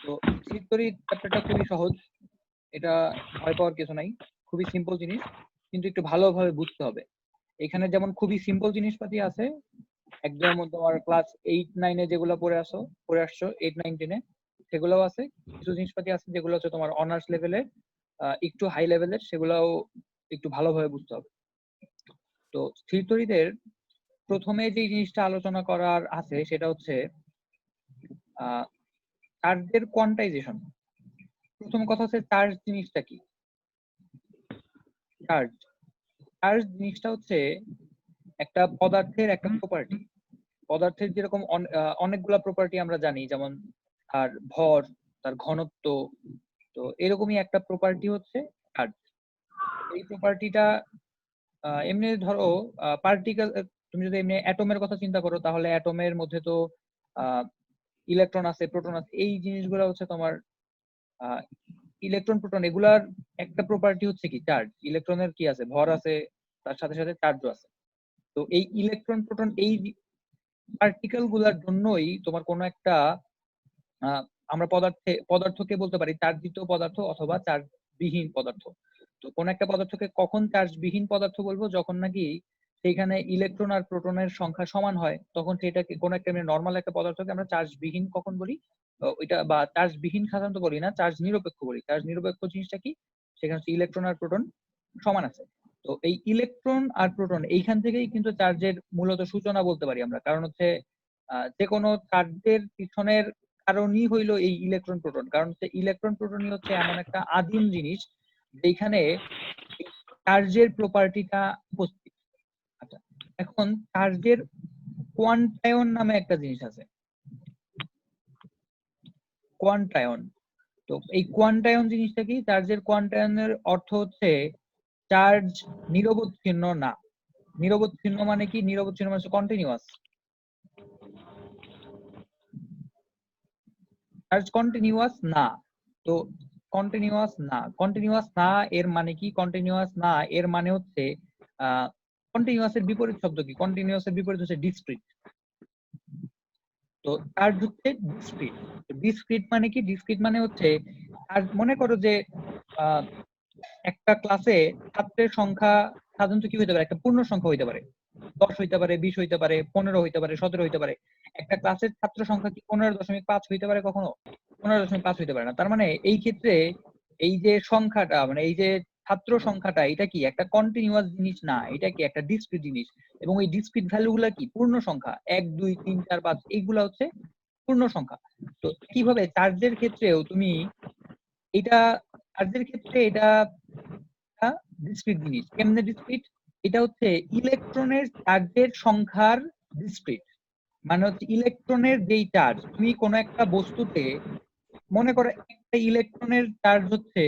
তো স্থির তড়িৎ চ্যাপ্টারটা খুবই সহজ, এটা ভয় পাওয়ার কিছু নাই, খুবই সিম্পল জিনিস, কিন্তু একটু ভালোভাবে বুঝতে হবে। এখানে যেমন খুবই সিম্পল জিনিসপাতি আছে, একদম তোমার ক্লাস 8-9 যেগুলো পড়ে আসছো 8-9-10 সেগুলোও আছে। কিছু জিনিসপাতি আছে যেগুলো হচ্ছে তোমার অনার্স লেভেলের, একটু হাই লেভেলের, সেগুলোও একটু ভালোভাবে বুঝতে হবে। তো স্থির তড়িতের প্রথমে যে জিনিসটা আলোচনা করার আছে সেটা হচ্ছে চার্জের কোয়ান্টাইজেশন। প্রথম কথা হচ্ছে চার্জ জিনিসটা কি। চার্জ চার্জ জিনিসটা হচ্ছে একটা পদার্থের একটা প্রপার্টি। পদার্থের যেরকম অনেকগুলা প্রপার্টি আমরা জানি, যেমন তার ভর, তার ঘনত্ব, তো এরকমই একটা প্রপার্টি হচ্ছে চার্জ। এই প্রপার্টিটা এমনি ধরো পার্টিকেল, তুমি যদি এমনি অ্যাটমের কথা চিন্তা করো তাহলে অ্যাটমের মধ্যে তো ইলেকট্রন আছে, প্রোটন আছে, এই জিনিসগুলো হচ্ছে তোমার ইলেকট্রন প্রোটন এগুলার একটা প্রপার্টি হচ্ছে কি চার্জ। ইলেকট্রনের কি আছে, ভর আছে, তার সাথে সাথে চার্জও আছে। তো এই ইলেকট্রন প্রোটন এই পার্টিকেল গুলার জন্যই তোমার কোনো একটা আমরা পদার্থকে বলতে পারি চার্জিত পদার্থ অথবা চার্জ বিহীন পদার্থ। তো কোন একটা পদার্থকে কখন চার্জ বিহীন পদার্থ বলবো, যখন নাকি সেখানে ইলেকট্রন আর প্রোটনের সংখ্যা সমান হয়, তখন সেটাকে কোন একটা নর্মাল একটা পদার্থকে আমরা চার্জ বিহীন কখন বলি, ওইটা বা চার্জ বিহীন সাধারণত বলি না, চার্জ নিরপেক্ষ বলি। চার্জ নিরপেক্ষ জিনিসটা কি, সেখানে হচ্ছে ইলেকট্রন আর প্রোটন সমান আছে। তো এই ইলেকট্রন আর প্রোটন এইখান থেকেই কিন্তু চার্জের মূলত সূচনা বলতে পারি আমরা। কারণ হচ্ছে যে কোনো চার্জের পিছনের কারণই হইলো এই ইলেকট্রন প্রোটন। কারণ হচ্ছে ইলেকট্রন প্রোটনই হচ্ছে এমন একটা আদিম জিনিস যেখানে চার্জের প্রপার্টিটা উপস্থিত। আচ্ছা, এখন চার্জের কোয়ান্টায়ন নামে একটা জিনিস আছে, কোয়ান্টায়ন। তো এই কোয়ান্টায়ন জিনিসটা কি, চার্জের কোয়ান্টায়নের অর্থ হচ্ছে চার্জ নিরবচ্ছিন্ন না। নিরবচ্ছিন্ন মানে কি, নিরবচ্ছিন্ন মানে কন্টিনিউয়াস। চার্জ কন্টিনিউয়াস না। তো কন্টিনিউয়াস না এর মানে কি, কন্টিনিউয়াস না এর মানে হচ্ছে কন্টিনিউয়াস এর বিপরীত শব্দ কি, কন্টিনিউয়াস এর বিপরীত হচ্ছে ডিসক্রিট। তো চার্জ হচ্ছে ডিসক্রিট। ডিসক্রিট মানে কি, ডিসক্রিট মানে হচ্ছে মনে করো যে একটা ক্লাসে ছাত্রের সংখ্যা সাধারণত কি হইতে পারে, একটা পূর্ণ সংখ্যা হইতে পারে, 10 হইতে পারে, 20 হইতে পারে, 15 হইতে পারে, 17 হইতে পারে। একটা ক্লাসের ছাত্র সংখ্যা কি 15.5 হইতে পারে, কখনো 15.5 হইতে পারে না। তার মানে এই ক্ষেত্রে এই যে সংখ্যাটা, মানে এই যে ছাত্র সংখ্যাটা, এটা কি একটা কন্টিনিউয়াস জিনিস না, এটা কি একটা ডিসক্রিট জিনিস। এবং এই ডিসক্রিট ভ্যালু গুলা কি পূর্ণ সংখ্যা, 1 2 3 4 5 এইগুলা হচ্ছে পূর্ণ সংখ্যা। তো কিভাবে চার্জের ক্ষেত্রেও তুমি এটা, চার্জের ক্ষেত্রে এটা ডিসক্রিট জিনিস। কেমনে ডিসক্রিট, এটা হচ্ছে ইলেকট্রনের চার্জের সংখ্যার ডিসক্রিট। মানে হচ্ছে ইলেকট্রনের যেই চার্জ, তুমি কোন একটা বস্তুতে মনে করো একটা ইলেকট্রনের চার্জ হচ্ছে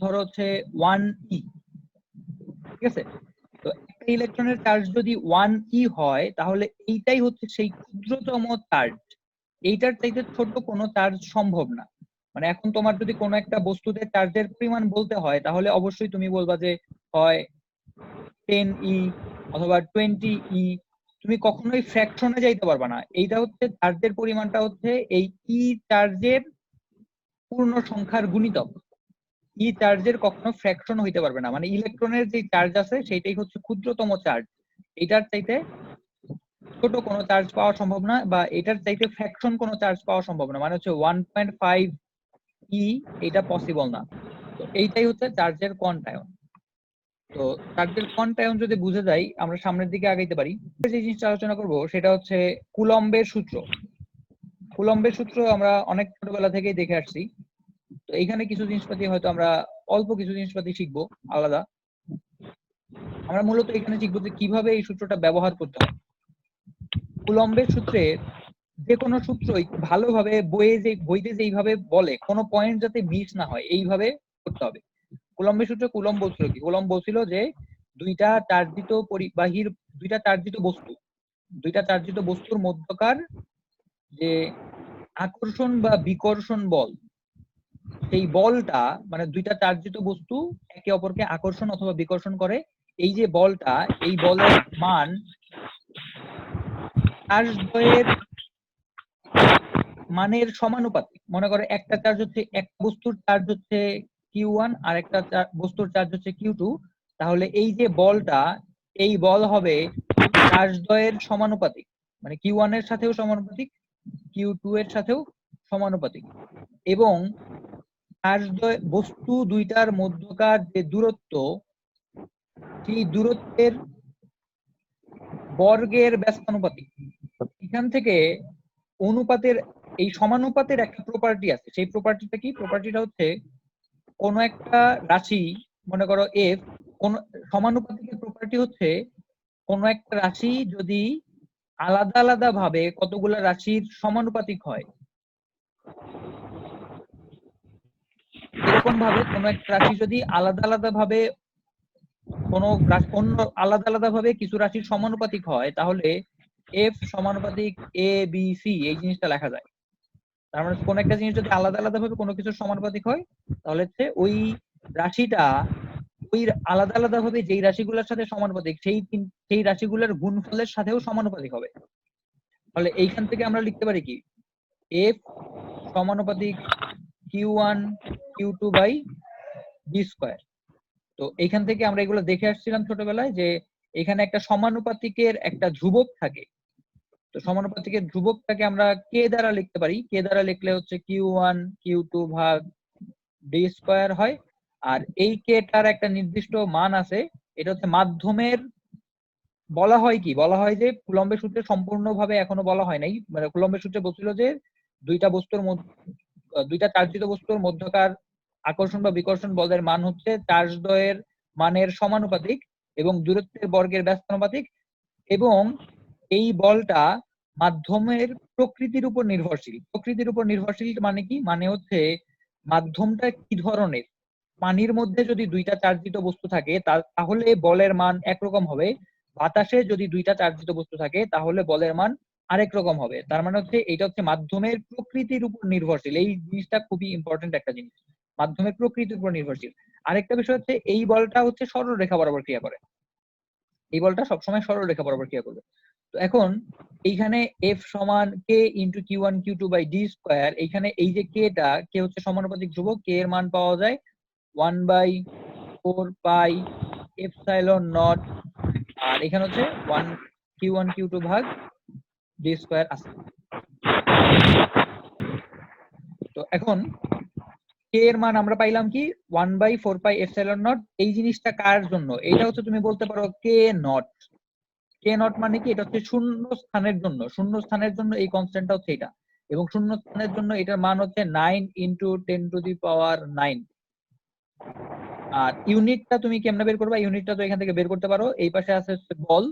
ধরো হচ্ছে 1e, ঠিক আছে। তো একটা ইলেকট্রনের চার্জ যদি 1e হয় তাহলে এইটাই হচ্ছে সেই ক্ষুদ্রতম চার্জ। এইটার চাইতে ছোট কোনো চার্জ সম্ভব না। মানে এখন তোমার যদি কোনো একটা বস্তুতে চার্জের পরিমাণ বলতে হয় তাহলে অবশ্যই তুমি বলবা যে হয় 10e অথবা 20e। তুমি কখনোই ফ্র্যাকশনে যাইতে পারবা না। এইটা হচ্ছে চার্জের পরিমাণটা হচ্ছে এই ই চার্জের পূর্ণ সংখ্যার গুণিতক। ই চার্জের কখনো ফ্র্যাকশন হইতে পারবে না। মানে ইলেকট্রনের যে চার্জ আছে সেটাই হচ্ছে ক্ষুদ্রতম চার্জ। এটার চাইতে ছোট কোনো চার্জ পাওয়া সম্ভব না, বা এটার চাইতে ফ্র্যাকশন কোনো চার্জ পাওয়া সম্ভব না। মানে হচ্ছে 1.5 ই, এটা পসিবল না। তো এইটাই হচ্ছে চার্জের কোয়ান্টায়ন। তো চার্জের কোয়ান্টায়ন যদি বুঝে যাই, আমরা সামনের দিকে আগাইতে পারি। যে জিনিসটা আলোচনা করব সেটা হচ্ছে কুলম্বের সূত্র। কুলম্বের সূত্র আমরা অনেক ছোটবেলা থেকেই দেখে আসছি। তো এইখানে কিছু জিনিসপাতি হয়তো আমরা অল্প কিছু জিনিসপাতি শিখবো আলাদা। আমরা মূলত এখানে শিখবো যে কিভাবে এই সূত্রটা ব্যবহার করতে হয়। কুলম্বের সূত্রে যে কোনো সূত্রই ভালোভাবে বইতে যেইভাবে বলে, কোনো পয়েন্ট যাতে মিস না হয় এইভাবে করতে হবে। কুলম্বের সূত্রে কুলম্ব বলছিল কি, কুলম্ব বলছিল যে দুইটা চার্জিত বস্তুর মধ্যকার যে আকর্ষণ বা বিকর্ষণ বল, সেই বলটা, মানে দুইটা চার্জিত বস্তু একে অপরকে আকর্ষণ অথবা বিকর্ষণ করে, এই যে বলটা, এই বলের মান চার্জ দ্বয়ের মানের সমানুপাতিক। মনে করো একটা চার্জ হচ্ছে, একটা বস্তুর চার্জ হচ্ছে Q1 আর একটা বস্তুর চার্জ হচ্ছে Q2, তাহলে এই যে বলটা, এই বল হবে চার্জ দ্বয়ের সমানুপাতিক, মানে Q1 এর সাথেও সমানুপাতিক, Q2 এর সাথেও সমানুপাতিক, এবং চার্জ দ্বয় বস্তু দুইটার মধ্যকার যে দূরত্ব, সেই দূরত্বের বর্গের ব্যস্তানুপাতিক। এখান থেকে অনুপাতের, এই সমানুপাতের একটা প্রপার্টি আছে, সেই প্রপার্টিটা কি? প্রপার্টিটা হচ্ছে কোন একটা রাশি, মনে করো এফ, কোন সমানুপাতিকের প্রপার্টি হচ্ছে কোন একটা রাশি যদি আলাদা আলাদা ভাবে কতগুলো রাশির সমানুপাতিক হয়, এরকম ভাবে কোন একটা রাশি যদি আলাদা আলাদা ভাবে কোন অন্য আলাদা আলাদা ভাবে কিছু রাশির সমানুপাতিক হয়, তাহলে এফ সমানুপাতিক এ বি সি এই জিনিসটা লেখা যায়। তার মানে কোন একটা জিনিস যদি আলাদা আলাদা ভাবে কোনো কিছুর সমানুপাতিক হয়, তাহলে হচ্ছে ওই রাশিটা ওই আলাদা আলাদা ভাবে যেই রাশিগুলোর সাথে সমানুপাতিক, সেই রাশিগুলোর গুণফলের সাথেও সমানুপাতিক হবে। তাহলে এইখান থেকে আমরা লিখতে পারি কি, এফ সমানুপাতিক Q1 Q2 by D square. তো এইখান থেকে আমরা এগুলো দেখে আসছিলাম ছোটবেলায়, যে এখানে একটা সমানুপাতিকের একটা ধ্রুবক থাকে। তো সমানুপাতিকের ধ্রুবকটাকে আমরা কে দ্বারা লিখতে পারি, কে দ্বারা লিখলে হচ্ছে Q1 Q2 ভাগ ডি স্কয়ার হয়। আর এই কে টার একটা নির্দিষ্ট মান আছে, এটা হচ্ছে মাধ্যমের, বলা হয় কি, বলা হয় যে কুলম্বের সূত্রে সম্পূর্ণভাবে এখনো বলা হয় নাই, মানে কুলম্বের সূত্রে বলছিল যে দুইটা চার্জিত বস্তুর মধ্যকার আকর্ষণ বা বিকর্ষণ বলের মান হচ্ছে চার্জ দ্বয়ের মানের সমানুপাতিক এবং দূরত্বের বর্গের ব্যস্তানুপাতিক, এবং এই বলটা মাধ্যমের প্রকৃতির উপর নির্ভরশীল। প্রকৃতির উপর নির্ভরশীল মানে কি, মানে হচ্ছে মাধ্যমটা কি ধরনের। পানির মধ্যে যদি দুইটা চার্জিত বস্তু থাকে তাহলে বলের মান একরকম হবে, বাতাসে যদি দুইটা চার্জিত বস্তু থাকে তাহলে বলের মান আরেক রকম হবে। তার মানে হচ্ছে এটা হচ্ছে মাধ্যমের প্রকৃতির উপর নির্ভরশীল। এই জিনিসটা খুবই ইম্পর্টেন্ট একটা জিনিস, মাধ্যমের প্রকৃতির উপর নির্ভরশীল। আরেকটা বিষয় হচ্ছে এই বলটা হচ্ছে সরল রেখা বরাবর ক্রিয়া করে, এই বলটা সবসময় সরল রেখা বরাবর ক্রিয়া করবে। তো এখন এইখানে এফ সমান K into Q1 Q2 by D square, এইখানে এই যে কে হচ্ছে সমানুপাতিক ধ্রুবক, কে এর মান পাওয়া যায় 1/4 পাই এপসাইলন নট, আর এখানে হচ্ছে Q1 Q2 ভাগ ডি স্কয়ার আছে। তো এখন কে এর মান আমরা পাইলাম কি 1/4 পাই এপসাইলন নট। এই জিনিসটা কার জন্য? এটা হচ্ছে তুমি বলতে পারো কে নট। কে নট মানে কি, এটা হচ্ছে শূন্য স্থানের জন্য, শূন্য স্থানের জন্য এই কনস্ট্যান্টটা হচ্ছে এটা, এবং শূন্য স্থানের জন্য এটার মান হচ্ছে 9 ইন্টু 10⁹9। আর ইউনিটটা তুমি কেমনে বের করবা? ইউনিটটা তো এখান থেকে বের করতে পারো, এই পাশে আছে হচ্ছে বল,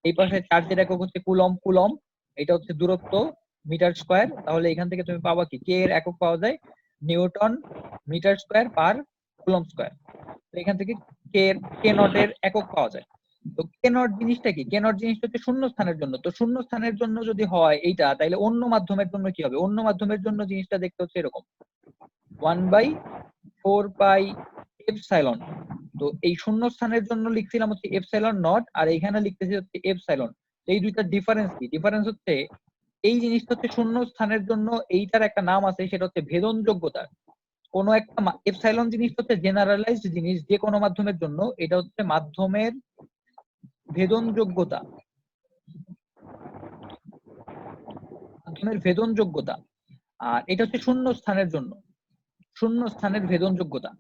এই পাশে চার্জের একক হচ্ছে কুলম, কুলম এটা হচ্ছে দূরত্ব মিটার স্কয়ার। তাহলে এখান থেকে তুমি পাবা কি, কে এর একক পাওয়া যায় newton metre square per coulomb square. তো এখান থেকে কে নট এর একক পাওয়া যায়। তো কে নট জিনিসটা কি? কে নট জিনিসটা হচ্ছে শূন্য স্থানের জন্য। তো শূন্য স্থানের জন্য যদি হয় এইটা, তাইলে অন্য মাধ্যমের জন্য কি হবে? অন্য মাধ্যমের জন্য জিনিসটা দেখতে হচ্ছে এরকম 1/4 পাই এপসাইলন। তো এই শূন্য স্থানের জন্য লিখছিলাম হচ্ছে এপসাইলন নট, আর এইখানে লিখতেছি হচ্ছে এপসাইলন। এই দুইটার ডিফারেন্স কি? ডিফারেন্স হচ্ছে এই জিনিসটা হচ্ছে শূন্য স্থানের জন্য এইটার একটা নাম আছে, সেটা হচ্ছে ভেদন যোগ্যতা। কোন একটা এপসাইলন জিনিস হচ্ছে জেনারেলাইজড জিনিস যে কোনো মাধ্যমের জন্য, এটা হচ্ছে মাধ্যমের ভেদন যোগ্যতা, মাধ্যমের ভেদন যোগ্যতা। আর এটা হচ্ছে শূন্য স্থানের জন্য, শূন্য স্থানের ভেদন যোগ্যতা।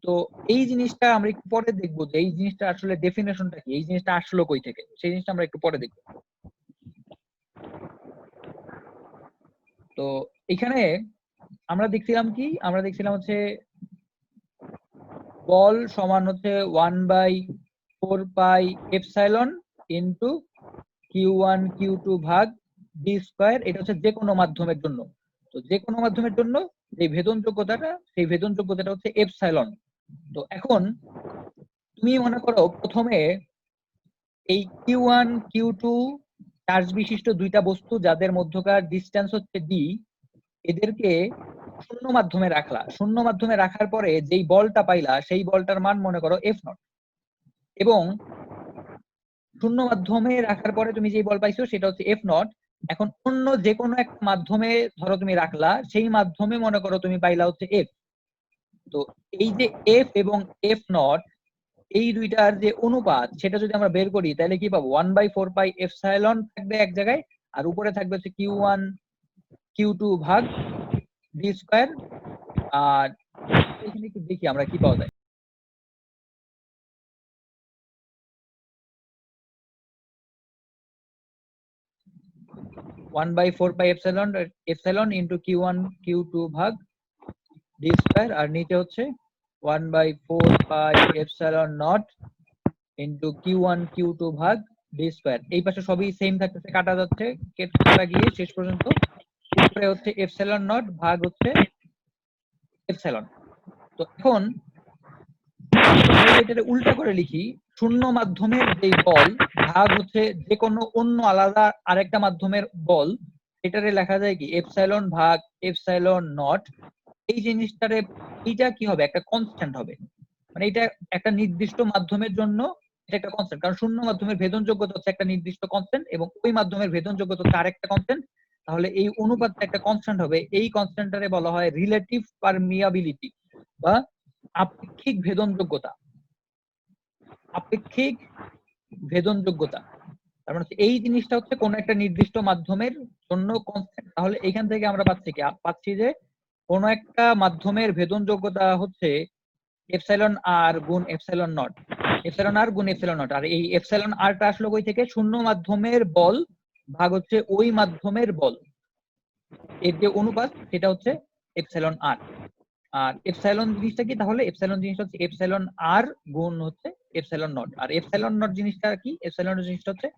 তো এই জিনিসটা আমরা একটু পরে দেখবো যে এই জিনিসটা আসলে ডেফিনেশনটা কি, এই জিনিসটা আসলো কই থেকে, সেই জিনিসটা আমরা একটু পরে দেখবো। তো এখানে আমরা দেখছিলাম কি, আমরা দেখছিলাম হচ্ছে বল সমান হচ্ছে 1/4 পাই এপসাইলন ইন্টু Q1 Q2 ভাগ ডি স্কয়ার। এটা হচ্ছে যে কোনো মাধ্যমের জন্য। তো যে কোনো মাধ্যমের জন্য এই ভেদন যোগ্যতাটা, সেই ভেদন যোগ্যতাটা হচ্ছে এপসাইলন। তো এখন তুমি মনে করো প্রথমে এই Q1 Q2 চার্জ বিশিষ্ট দুইটা বস্তু যাদের মধ্যকার ডিসটেন্স হচ্ছে ডি, এদেরকে শূন্য মাধ্যমে রাখলা। শূন্য মাধ্যমে রাখার পরে যেই বলটা পাইলা সেই বলটার মান মনে করো এফ নট, এবং শূন্য মাধ্যমে রাখার পরে তুমি যে বল পাইছো সেটা হচ্ছে এফ নট, এখন অন্য যে কোনো একটা মাধ্যমে ধরো তুমি রাখলা, সেই মাধ্যমে মনে করো তুমি পাইলা হচ্ছে এফ। তো এই যে এফ এবং এফ নট, এই দুইটার যে অনুপাত সেটা যদি আমরা বের করি তাহলে কি পাবো, 1/4 পাই এপসাইলন থাকবে এক জায়গায়, আর উপরে থাকবে হচ্ছে Q1 Q2 ভাগ ডি স্কয়ার। আর এখানে একটু দেখি আমরা কি পাওয়া যায়। One by four pi epsilon into Q1 Q2 ভাগ ডি স্কয়ার, আর নিচে হচ্ছে 1/4 pi epsilon not into Q1 Q2 ভাগ ডি স্কয়ার। এই পাশে সবই সেম থাকতেছে, কাটা যাচ্ছে, কাটা গিয়ে শেষ পর্যন্ত উপরে হচ্ছে এপসাইলন নট ভাগ হচ্ছে এপসাইলন। তো এখন এটা উল্টা করে লিখি, শূন্য মাধ্যমের যে বল ভাগ হচ্ছে যে কোনো অন্য আলাদা আরেকটা মাধ্যমের বল, এটারে লেখা যায় কি এপসাইলন ভাগ এপসাইলন নট। এই জিনিসটারে এইটা কি হবে, একটা কনস্ট্যান্ট হবে, মানে এটা একটা নির্দিষ্ট মাধ্যমের জন্য এটা একটা কনস্ট্যান্ট, কারণ শূন্য মাধ্যমের ভেদন যোগ্যতা হচ্ছে একটা নির্দিষ্ট কনস্ট্যান্ট এবং ওই মাধ্যমের ভেদন যোগ্যতা হচ্ছে আরেকটা কনস্ট্যান্ট। তাহলে এই অনুপাতটা একটা কনস্ট্যান্ট হবে, এই কনস্ট্যান্টটারে বলা হয় রিলেটিভ পারমিয়াবিলিটি বা আপেক্ষিক ভেদন যোগ্যতা। আপেক্ষিক ভেদন যোগ্যতা তার মানে এই জিনিসটা হচ্ছে কোন একটা নির্দিষ্ট মাধ্যমের জন্য কনস্ট্যান্ট। তাহলে এখান থেকে আমরা পাচ্ছি যে কোন একটা মাধ্যমের ভেদন যোগ্যতা হচ্ছে এপসাইলন আর গুণ এপসাইলন নট, এপসাইলন আর গুণ এপসাইলন নট। আর এই এপসাইলন আরটা আসলো কই থেকে, শূন্য মাধ্যমের বল ভাগ হচ্ছে ওই মাধ্যমের বল, এর যে অনুপাত সেটা হচ্ছে এপসাইলন আর। আর এপসাইলন জিনিসটা কি, তাহলে এপসাইলন জিনিসটা হচ্ছে এপসাইলন আর গুণ হচ্ছে এপসাইলন নট। আর এপসাইলন নট জিনিসটা কি, এপসাইলন জিনিসটা হচ্ছে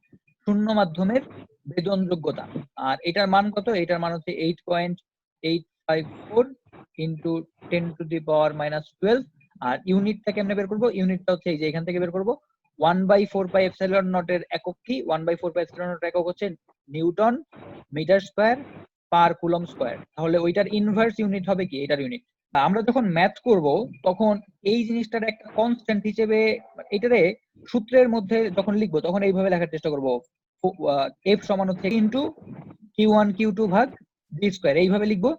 শূন্য মাধ্যমের ভেদন যোগ্যতা। আর এটার মান কত, এটার মান হচ্ছে 8.854 ইন্টু 10⁻⁻12। আর ইউনিটটা কেমনে বের করবো, ইউনিটটা হচ্ছে এই যে এখান থেকে বের করবো। 1/4 পাই এপসাইলন নটের একক কি, 1/4 পাই এপসাইলন নটের একক হচ্ছে newton metre square per coulomb square. তাহলে ওইটার ইনভার্স ইউনিট হবে কি, এটার ইউনিট। আমরা যখন ম্যাথ করব তখন এই জিনিসটার একটা কনস্ট্যান্ট হিসেবে এটারে সূত্রের মধ্যে যখন লিখবো তখন এইভাবে লেখার চেষ্টা করব, এফ সমান হচ্ছে ইন্টু Q1 Q2 ভাগ ডি স্কয়ার, এইভাবে লিখবো।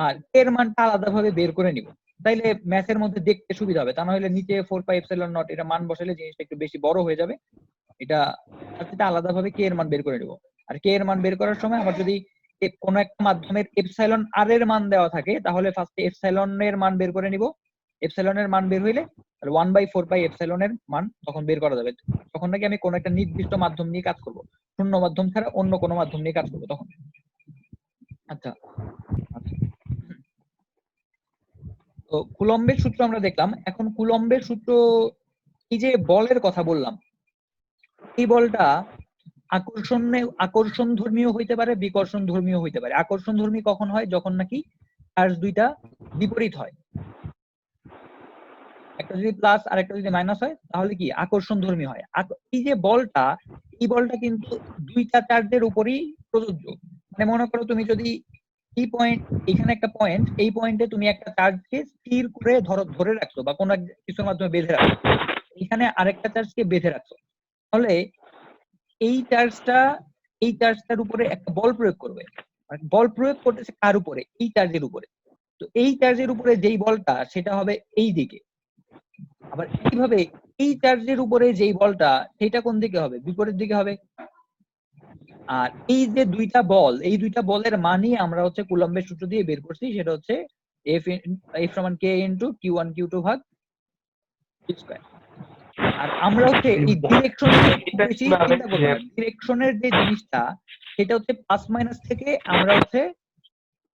আর এর মানটা আলাদাভাবে বের করে নিব, তাইলে ম্যাথের মধ্যে দেখতে সুবিধা হবে। তা না হলে নিচে 4 পাই এপসাইলন নট এটা মান বসালে জিনিসটা একটু বেশি বড় হয়ে যাবে। এটা আলাদাভাবে কে এর মান বের করে নিব। আর কে এর মান বের করার সময় আবার যদি কোন একটা মাধ্যমের এপসাইলন আর এর মান দেওয়া থাকে তাহলে ফার্স্টে এপসাইলন এর মান বের করে নিব। এপসাইলন এর মান বের হইলে 1/4 পাই এপসাইলন এর মান তখন বের করা যাবে। তখন নাকি আমি কোন একটা নির্দিষ্ট মাধ্যম নিয়ে কাজ করব, শূন্য মাধ্যম ছাড়া অন্য কোনো মাধ্যম নিয়ে কাজ করব তখন। আচ্ছা, তো কুলম্বের সূত্র আমরা দেখলাম। এখন কুলম্বের সূত্র, এই যে বলের কথা বললাম, এই বলটা আকর্ষণ ধর্মীয় হইতে পারে, বিকর্ষণ ধর্মীয় হইতে পারে। আকর্ষণ ধর্মী কখন হয়, যখন নাকি চার্জ দুইটা বিপরীত হয়, একটা যদি প্লাস আর একটা যদি মাইনাস হয় তাহলে কি আকর্ষণ ধর্মী হয়। এই যে বলটা, এই বলটা কিন্তু দুইটা চার্জের উপরই প্রযোজ্য। মানে মনে করো তুমি যদি এই পয়েন্ট, এখানে একটা পয়েন্ট, এই পয়েন্টে তুমি একটা চার্জকে স্থির করে ধরে রাখছো বা কোনো কিছুর মাধ্যমে বেঁধে রাখছো, এখানে আরেকটা চার্জকে বেঁধে রাখছো, তাহলে এই চার্জটার উপরে একটা বল প্রয়োগ করবে। বল প্রয়োগ করতেছে কার উপরে, এই চার্জের উপরে। তো এই চার্জের উপরে যেই বলটা সেটা হবে এই দিকে, আবার এইভাবে এই চার্জের উপরে যেই বলটা সেটা কোন দিকে হবে, বিপরীত দিকে হবে। আর এই যে দুইটা বল, এই দুইটা বলের মানই আমরা হচ্ছে কুলম্বের সূত্র দিয়ে বের করছি, সেটা হচ্ছে F সমান K ইন্টু Q1 Q2 ভাগ ডি স্কয়ার। আর আমরা হচ্ছে এই ডিরেকশনের বেশি চিন্তা করবো না, ডিরেকশনের যে জিনিসটা সেটা হচ্ছে প্লাস মাইনাস থেকে আমরা হচ্ছে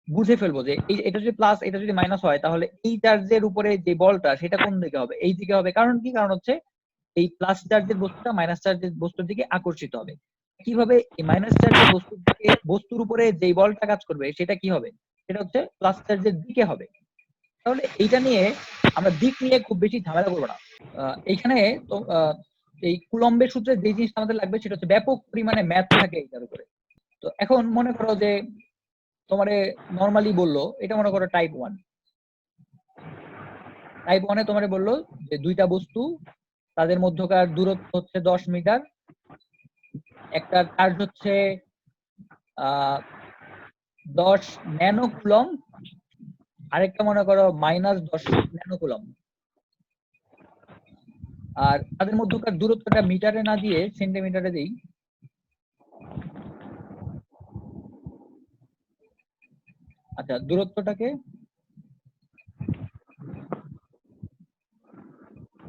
বুঝে ফেলবো যে এটা যদি প্লাস এটা যদি মাইনাস হয় তাহলে এই চার্জের উপরে যে বলটা সেটা কোন দিকে হবে, এই দিকে হবে। কারণ কি, কারণ হচ্ছে এই প্লাস চার্জের বস্তুটা মাইনাস চার্জের বস্তুর দিকে আকর্ষিত হবে। কিভাবে, এই মাইনাস চার্জের বস্তুর উপরে যেই বলটা কাজ করবে সেটা কি হবে, সেটা হচ্ছে প্লাস চার্জের দিকে হবে। তাহলে এইটা নিয়ে আমরা দিক নিয়ে খুব বেশি ঝামেলা করবো না। এইখানে তো এই কুলম্বের সূত্রে যে জিনিসটা আমাদের লাগবে সেটা হচ্ছে ব্যাপক পরিমাণে ম্যাথ থাকে এটার উপরে। তো এখন মনে করো যে তোমারে নরমালি বললো, এটা মনে করো টাইপ 1, টাইপ 1-এ তোমারে বললো যে দুইটা বস্তু, তাদের মধ্যকার দূরত্ব হচ্ছে 10 মিটার, একটা চার্জ হচ্ছে 10 ন্যানো কুলম, আরেকটা মনে করো -10 ন্যানো কুলম। আর তাদের মধ্যকার দূরত্বটা মিটারে না দিয়ে সেন্টিমিটারে দেই। আচ্ছা, দূরত্বটাকে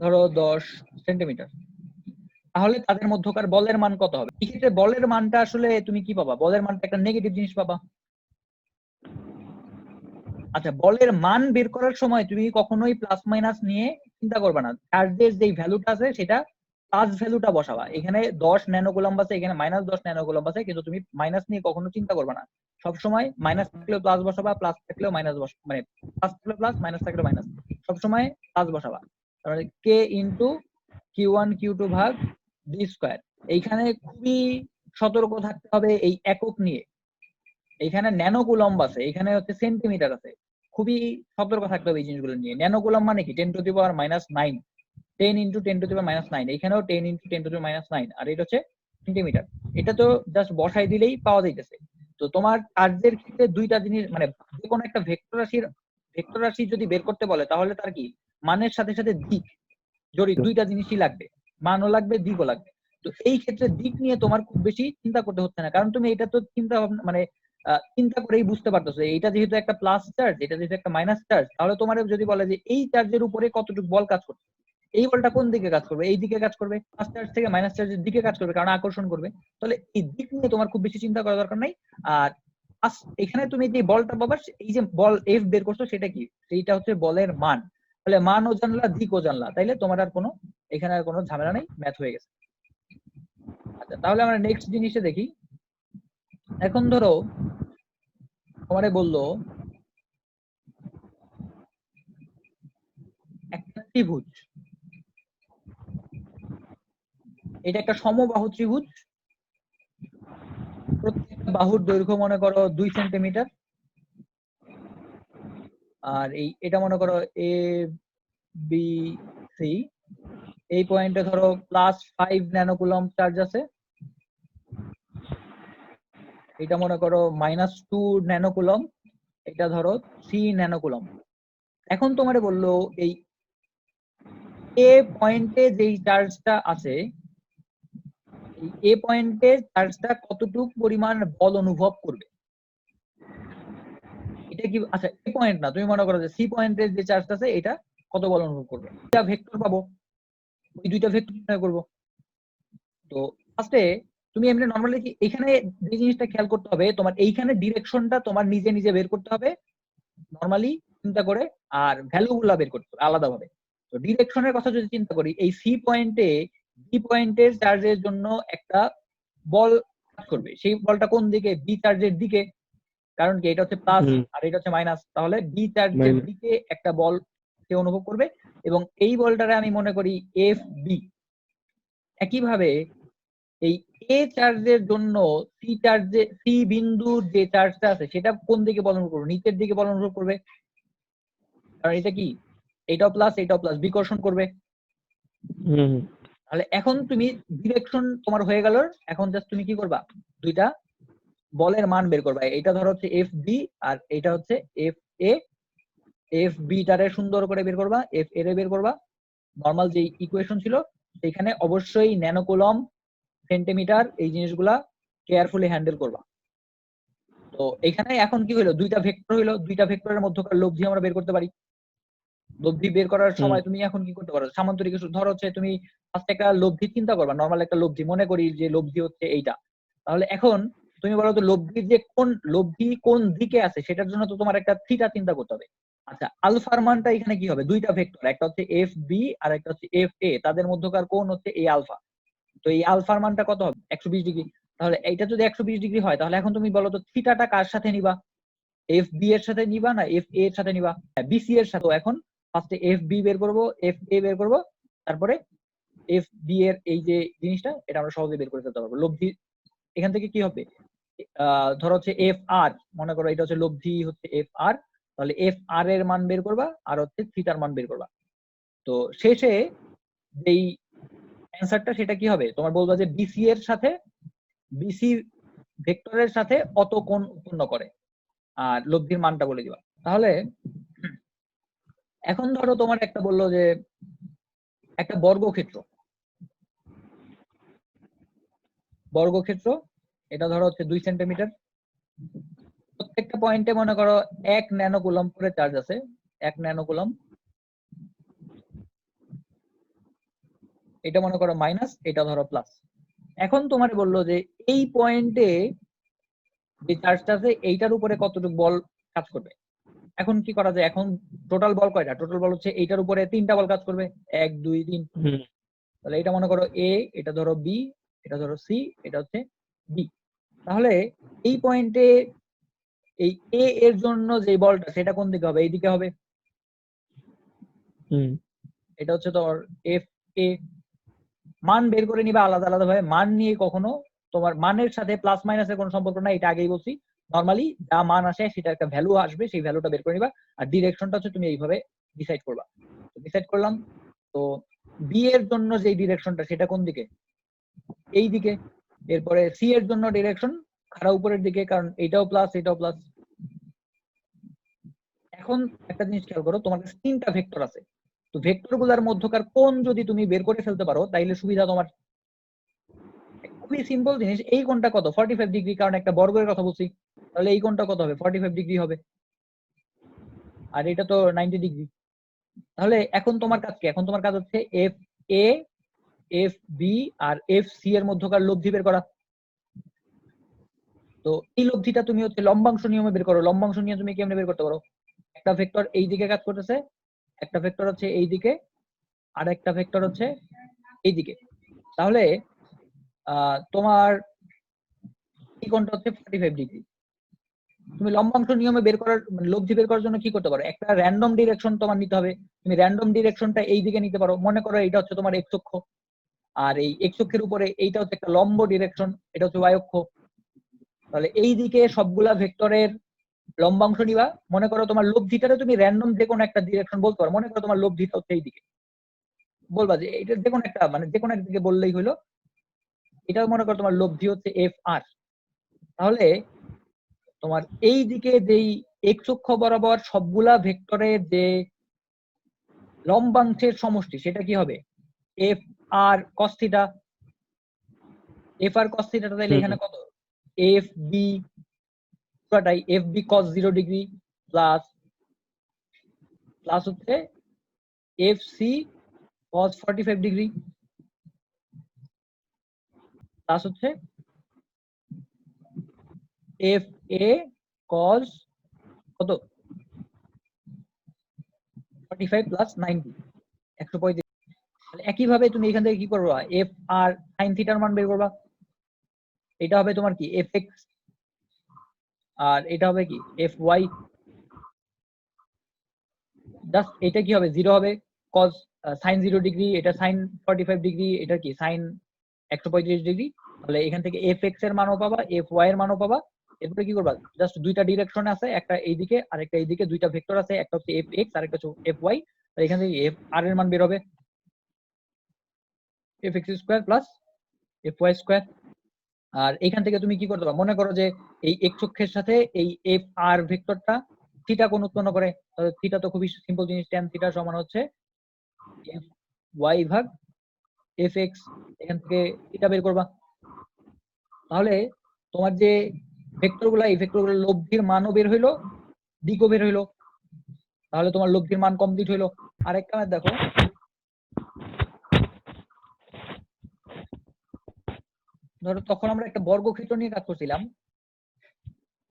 ধরো 10 সেন্টিমিটার। তাহলে তাদের মধ্যকার বলের মান কত হবে? এক্ষেত্রে বলের মানটা আসলে তুমি কি পাবা? বলের মানটা একটা নেগেটিভ জিনিস পাবা। আচ্ছা, বলের মান বের করার সময় তুমি কখনোই প্লাস মাইনাস নিয়ে চিন্তা করবে না। চার্জের যেই ভ্যালুটা আছে সেটা প্লাস ভ্যালুটা বসাবা। এখানে 10 ন্যানো কুলম্ব আছে, এখানে -10 ন্যানো কুলম্ব আছে, কিন্তু তুমি মাইনাস নিয়ে কখনো চিন্তা করবে না। সবসময় মাইনাস থাকলেও প্লাস বসাবা, প্লাস থাকলেও মাইনাস মানে প্লাস থাকলেও প্লাস, মাইনাস থাকলেও মাইনাস, সবসময় প্লাস বসাবা। তাহলে কে ইন্টু Q1 Q2 ভাগ ডি স্কয়ার। এইখানে খুবই সতর্ক থাকতে হবে এই একক নিয়ে। এখানে ন্যানো কুলম্ব আছে, এখানে হচ্ছে সেন্টিমিটার আছে, খুবই সতর্ক থাকতে হবে এই জিনিসগুলো নিয়ে। ন্যানো কুলম্ব মানে কি? 10 to the power -9, 10 into 10 to the power -9, এখানেও 10 ইন্টু 10 টু দি পাওয়ার -9, আর এটা হচ্ছে সেন্টিমিটার। এটা তো জাস্ট বসাই দিলেই পাওয়া যাইতেছে। তো তোমার চার্জের ক্ষেত্রে দুইটা জিনিস, মানে যে কোনো একটা ভেক্টর রাশি যদি বের করতে বলে তাহলে তার কি মানের সাথে সাথে দিক জড়িত, দুইটা জিনিসই লাগবে, মানও লাগবে, দিকও লাগবে। তো এই ক্ষেত্রে দিক নিয়ে তোমার খুব বেশি চিন্তা করতে হচ্ছে না, কারণ তুমি এটা তো মানে চিন্তা করেই বুঝতে পারতেছো এইটা যেহেতু একটা প্লাস চার্জ, এটা যেহেতু একটা মাইনাস চার্জ, তাহলে তোমার যদি বলে যে এই চার্জের উপরে কতটুকু বল কাজ করছে, এই বলটা কোন দিকে কাজ করবে? এই দিকে কাজ করবে, প্লাস চার্জ থেকে মাইনাস চার্জের দিকে কাজ করবে, কারণ আকর্ষণ করবে। তাহলে এই দিক নিয়ে তোমার খুব বেশি চিন্তা করার দরকার নাই। আর এখানে তুমি যে বলটা পাবা, এই যে বল এফ বের করছো, সেটা কি? সেইটা হচ্ছে বলের মান। তাহলে মানও জানলা, দিকও জানলা, তাইলে তোমার আর কোনো এখানে আর কোনো ঝামেলা নেই, ম্যাথ হয়ে গেছে। আচ্ছা, তাহলে আমরা নেক্সট জিনিসে দেখি। এখন ধরো তোমারে বললো একটা ত্রিভুজ, এটা একটা সমবাহু ত্রিভুজ, প্রত্যেকটা বাহুর দৈর্ঘ্য মনে করো 2 সেন্টিমিটার, আর এটা মনে করো এ বি সি। এই পয়েন্টে ধরো +5 ন্যানো কুলম্ব চার্জ আছে, এটা মনে করো -2 ন্যানো কুলম্ব, এটা ধরো 3 ন্যানো কুলম্ব। এখন তোমারে বললো এই এ পয়েন্টে যেই চার্জটা আছে, এই এ পয়েন্টে চার্জটা কতটুকু পরিমাণ বল অনুভব করবে। এটা কি? আচ্ছা, এ পয়েন্ট না, তুমি মনে করো যে সি পয়েন্টে যে চার্জটা আছে এটা কত বল অনুভব করবে। এটা ভেক্টর পাবো, ওই দুইটা ভেক্টর নির্ণয় করব। তো ফার্স্টে তুমি এমনি নরমালি কি এখানে যে জিনিসটা খেয়াল করতে হবে, তোমার এইখানে ডিরেকশনটা তোমার নিজে নিজে বের করতে হবে নরমালি চিন্তা করে, আর ভ্যালুগুলো বের করতে হবে আলাদাভাবে। তো ডিরেকশনের কথা যদি চিন্তা করি, এই সি পয়েন্টে বি পয়েন্টের চার্জের জন্য একটা বল কাজ করবে, সেই বলটা কোন দিকে? বি চার্জের দিকে, কারণ কি এটা হচ্ছে প্লাস আর এটা হচ্ছে মাইনাস, তাহলে বি চার্জের দিকে একটা বল সে অনুভব করবে, এবং এই বলটারে আমি মনে করি এফ বি। একইভাবে এই এ চার্জের জন্য সি বিন্দুর যে চার্জটা আছে সেটা কোন দিকে বল অনুভব করবে? নিচের দিকে বল অনুভব করবে, কারণ এটা কি? এটাও প্লাস এটাও প্লাস, বিকর্ষণ করবে। তাহলে এখন তুমি ডিরেকশন তোমার হয়ে গেল, এখন জাস্ট তুমি কি করবা? দুইটা বলের মান বের করবা। এটা ধরো হচ্ছে এফ বি, আর এটা হচ্ছে এফ এ। এফ বি টারে সুন্দর করে বের করবা, এফ এ রে বের করবা। নর্মাল যে ইকুয়েশন ছিল সেখানে অবশ্যই ন্যানো কুলম্ব, সেন্টিমিটার, এই জিনিসগুলা কেয়ারফুলি হ্যান্ডেল করবা। তো এখানে এখন কি হইলো? দুইটা ভেক্টর হইলো, দুইটা ভেক্টরের মধ্যকার লব্ধি আমরা বের করতে পারি। লব্ধি বের করার সময় তুমি এখন কি করতে পারো? সামান্তরিক ধরো হচ্ছে তুমি ফার্স্ট একটা লব্ধি চিন্তা করবা, নর্মাল একটা লব্ধি মনে করি যে লব্ধি হচ্ছে এইটা। তাহলে এখন তুমি বলো তো লব্ধি যে লব্ধি কোন দিকে আছে, সেটার জন্য তো তোমার একটা থিটা চিন্তা করতে হবে। আচ্ছা, আলফার মানটা এখানে কি হবে? দুইটা ভেক্টর, একটা হচ্ছে এফ বি আর একটা হচ্ছে এফ এ, তাদের মধ্যকার কোণ হচ্ছে এই আলফা। তো এই আলফার মানটা কত হবে? 120 ডিগ্রি। তাহলে এইটা যদি 120 ডিগ্রি হয়, তাহলে এখন তুমি বলো তো থিটাটা কার সাথে নিবা? এফ বি এর সাথে নিবা না এফ এ এর সাথে নিবা? বিসি এর সাথে। এখন ফার্স্টে এফ বি বের করবো, এফ এ বের করবো, তারপরে এফ বি এর এই যে জিনিসটা এটা আমরা সহজে বের করে ফেলতে পারবো। লব্ধি এখান থেকে কি হবে? ধরো হচ্ছে এফ আর, মনে করো এটা হচ্ছে লব্ধি হচ্ছে এফ আর, তাহলে এফ আর এর মান বের করবা আর হচ্ছে থিটার মান বের করবা। তো শেষে যেই অ্যান্সারটা সেটা কি হবে? তোমার বলবা যে বিসি এর সাথে বিসি ভেক্টরের সাথে অত কোণ উৎপন্ন করে আর লব্ধির মানটা বলে দিবা। তাহলে এখন ধরো তোমার একটা বললো যে একটা বর্গক্ষেত্র এটা ধরো হচ্ছে 2 সেন্টিমিটার, প্রত্যেকটা পয়েন্টে মনে করো 1 ন্যানো কুলম্ব করে চার্জ আছে, 1 ন্যানো কুলম্ব, এটা মনে করো মাইনাস, এটা ধরো প্লাস। এখন তোমার বললো যে এই পয়েন্টে যে চার্জটা আছে এইটার উপরে কতটুকু বল কাজ করবে। এখন কি করা যায়, এখন টোটাল বল কয়টা, টোটাল বল হচ্ছে এইটার উপরে 3টা বল কাজ করবে, 1 2 3। তাহলে এটা মনে করো এ, এটা ধরো বি, এটা ধরো সি, এটা হচ্ছে বি। তাহলে এই পয়েন্টে এই এ এর জন্য যে বলটা সেটা কোন দিকে হবে, এইদিকে হবে। এটা হচ্ছে তোর এফ এ। মান বের করে নিবা আলাদা আলাদা ভাবে, মান নিয়ে কখনো তোমার মানের সাথে প্লাস মাইনাসের কোনো সম্পর্ক নাই, এটা আগেই বলছি। নরমালি যা মান আসে সেটা একটা ভ্যালু আসবে, সেই ভ্যালুটা বের করে নিবা, আর ডিরেকশনটা হচ্ছে তুমি এইভাবে ডিসাইড করবা। ডিসাইড করলাম, তো বি এর জন্য যে ডিরেকশনটা সেটা কোন দিকে, এই দিকে। এরপরে সি এর জন্য ডিরেকশন খাড়া উপরের দিকে, কারণ এটাও প্লাস এটাও প্লাস। এখন একটা জিনিস খেয়াল করো, তোমার কাছে 3টা ভেক্টর আছে, তো ভেক্টর গুলার মধ্যকার কোণ যদি তুমি বের করে ফেলতে পারো তাইলে সুবিধা তোমার। খুবই সিম্পল জিনিস, এই কোণটা কত, 45 ডিগ্রি, কারণ একটা বর্গের কথা বলছি, তাহলে এই কোণটা কত হবে, 45 ডিগ্রি হবে, আর এটা তো 90 ডিগ্রি। তাহলে এখন তোমার কাজ কি, এখন তোমার কাজ হচ্ছে এফ এ, এফ বি আর এফ সি এর মধ্যকার লব্ধি বের করা। তো এই লব্ধিটা তুমি হচ্ছে লম্বাংশ নিয়মে বের করো। লম্বাংশ নিয়মে তুমি কেমনে বের করতে পারো, একটা ভেক্টর এই দিকে কাজ করতেছে, একটা ভেক্টর হচ্ছে এই দিকে, আর একটা ভেক্টর হচ্ছে এই দিকে। তাহলে তোমার এই কোণটা হচ্ছে 45 ডিগ্রি। তুমি লম্বাংশ নিয়মে বের করার লব্ধি বের করার জন্য কি করতে পারো, একটা র্যান্ডম ডিরেকশন তোমার নিতে হবে। তুমি র্যান্ডম ডিরেকশনটা এই দিকে নিতে পারো, মনে করো এটা হচ্ছে তোমার এক্স অক্ষ, আর এই এক্স অক্ষের উপরে এইটা হচ্ছে একটা লম্ব ডিরেকশন, এটা হচ্ছে ওয়াই অক্ষ। তাহলে এই দিকে সবগুলা ভেক্টরের লম্বাংশ নিবা, মনে করো তোমার লব্ধিটারে তুমি র্যান্ডম যে কোনো একটা ডিরেকশন বলতে পারো, মনে করো তোমার লব্ধিটা হচ্ছে এই দিকে, বলবা যে এটা যে কোনো একটা, মানে যে কোনো একদিকে বললেই হলো। এটা মনে করো তোমার লব্ধি হচ্ছে এফ আর। তাহলে তোমার এই দিকে যেই এক্স অক্ষ বরাবর সবগুলা ভেক্টরের যে লম্বাংশের সমষ্টি সেটা কি হবে, F R cos theta. F R কস থিটাটা তাহলে এখানে কত, এফ বি পুরাটাই এফ বি কস 0 ডিগ্রি প্লাস প্লাস হচ্ছে এফ সি কস 45 ডিগ্রি প্লাস হচ্ছে এফ এ কস কত 45 প্লাস 90 135। তাহলে একইভাবে তুমি এখান থেকে কি করবা, এফ আর সাইন থিটার মান বের করবা। এটা হবে তোমার কি এফ এক্স, আর এটা হবে কি এফ ওয়াই। জাস্ট এটা কি হবে, 0 হবে, কজ সাইন 0 ডিগ্রি, এটা সাইন 45 ডিগ্রি, এটা কি সাইন 135 ডিগ্রি। তাহলে এখান থেকে এফ এক্স এর মানও পাবা, এফ ওয়াই এর মানও পাবা। এরপরে কি করবা, জাস্ট দুইটা ডিরেকশন আছে, একটা এইদিকে আর একটা এইদিকে, দুইটা ভেক্টর আছে, একটা হচ্ছে এফ এক্স আর একটা হচ্ছে এফ ওয়াই। এখান থেকে এফ আর এর মান বের হবে F X square plus F Y square. আর এখান থেকে তুমি কি করতে পারো, মনে করো যে এই এক্স অক্ষের সাথে এই এফ আর ভেক্টরটা থিটা কোণ উৎপন্ন করে, তাহলে থিটা তো খুবই সিম্পল জিনিস, ট্যান থিটা সমান হচ্ছে এফ ওয়াই ভাগ এফ এক্স। এখান থেকে থিটা বের করবা। তাহলে তোমার যে ভেক্টর গুলা, এই ভেক্টর গুলোর লব্ধির মানও বের হইলো, দিকও বের হইলো। তাহলে তোমার লব্ধির মান কমপ্লিট হইলো। আরেকটা ম্যাথ দেখো, ধরো তখন আমরা একটা বর্গক্ষেত্র নিয়ে কাজ করছিলাম,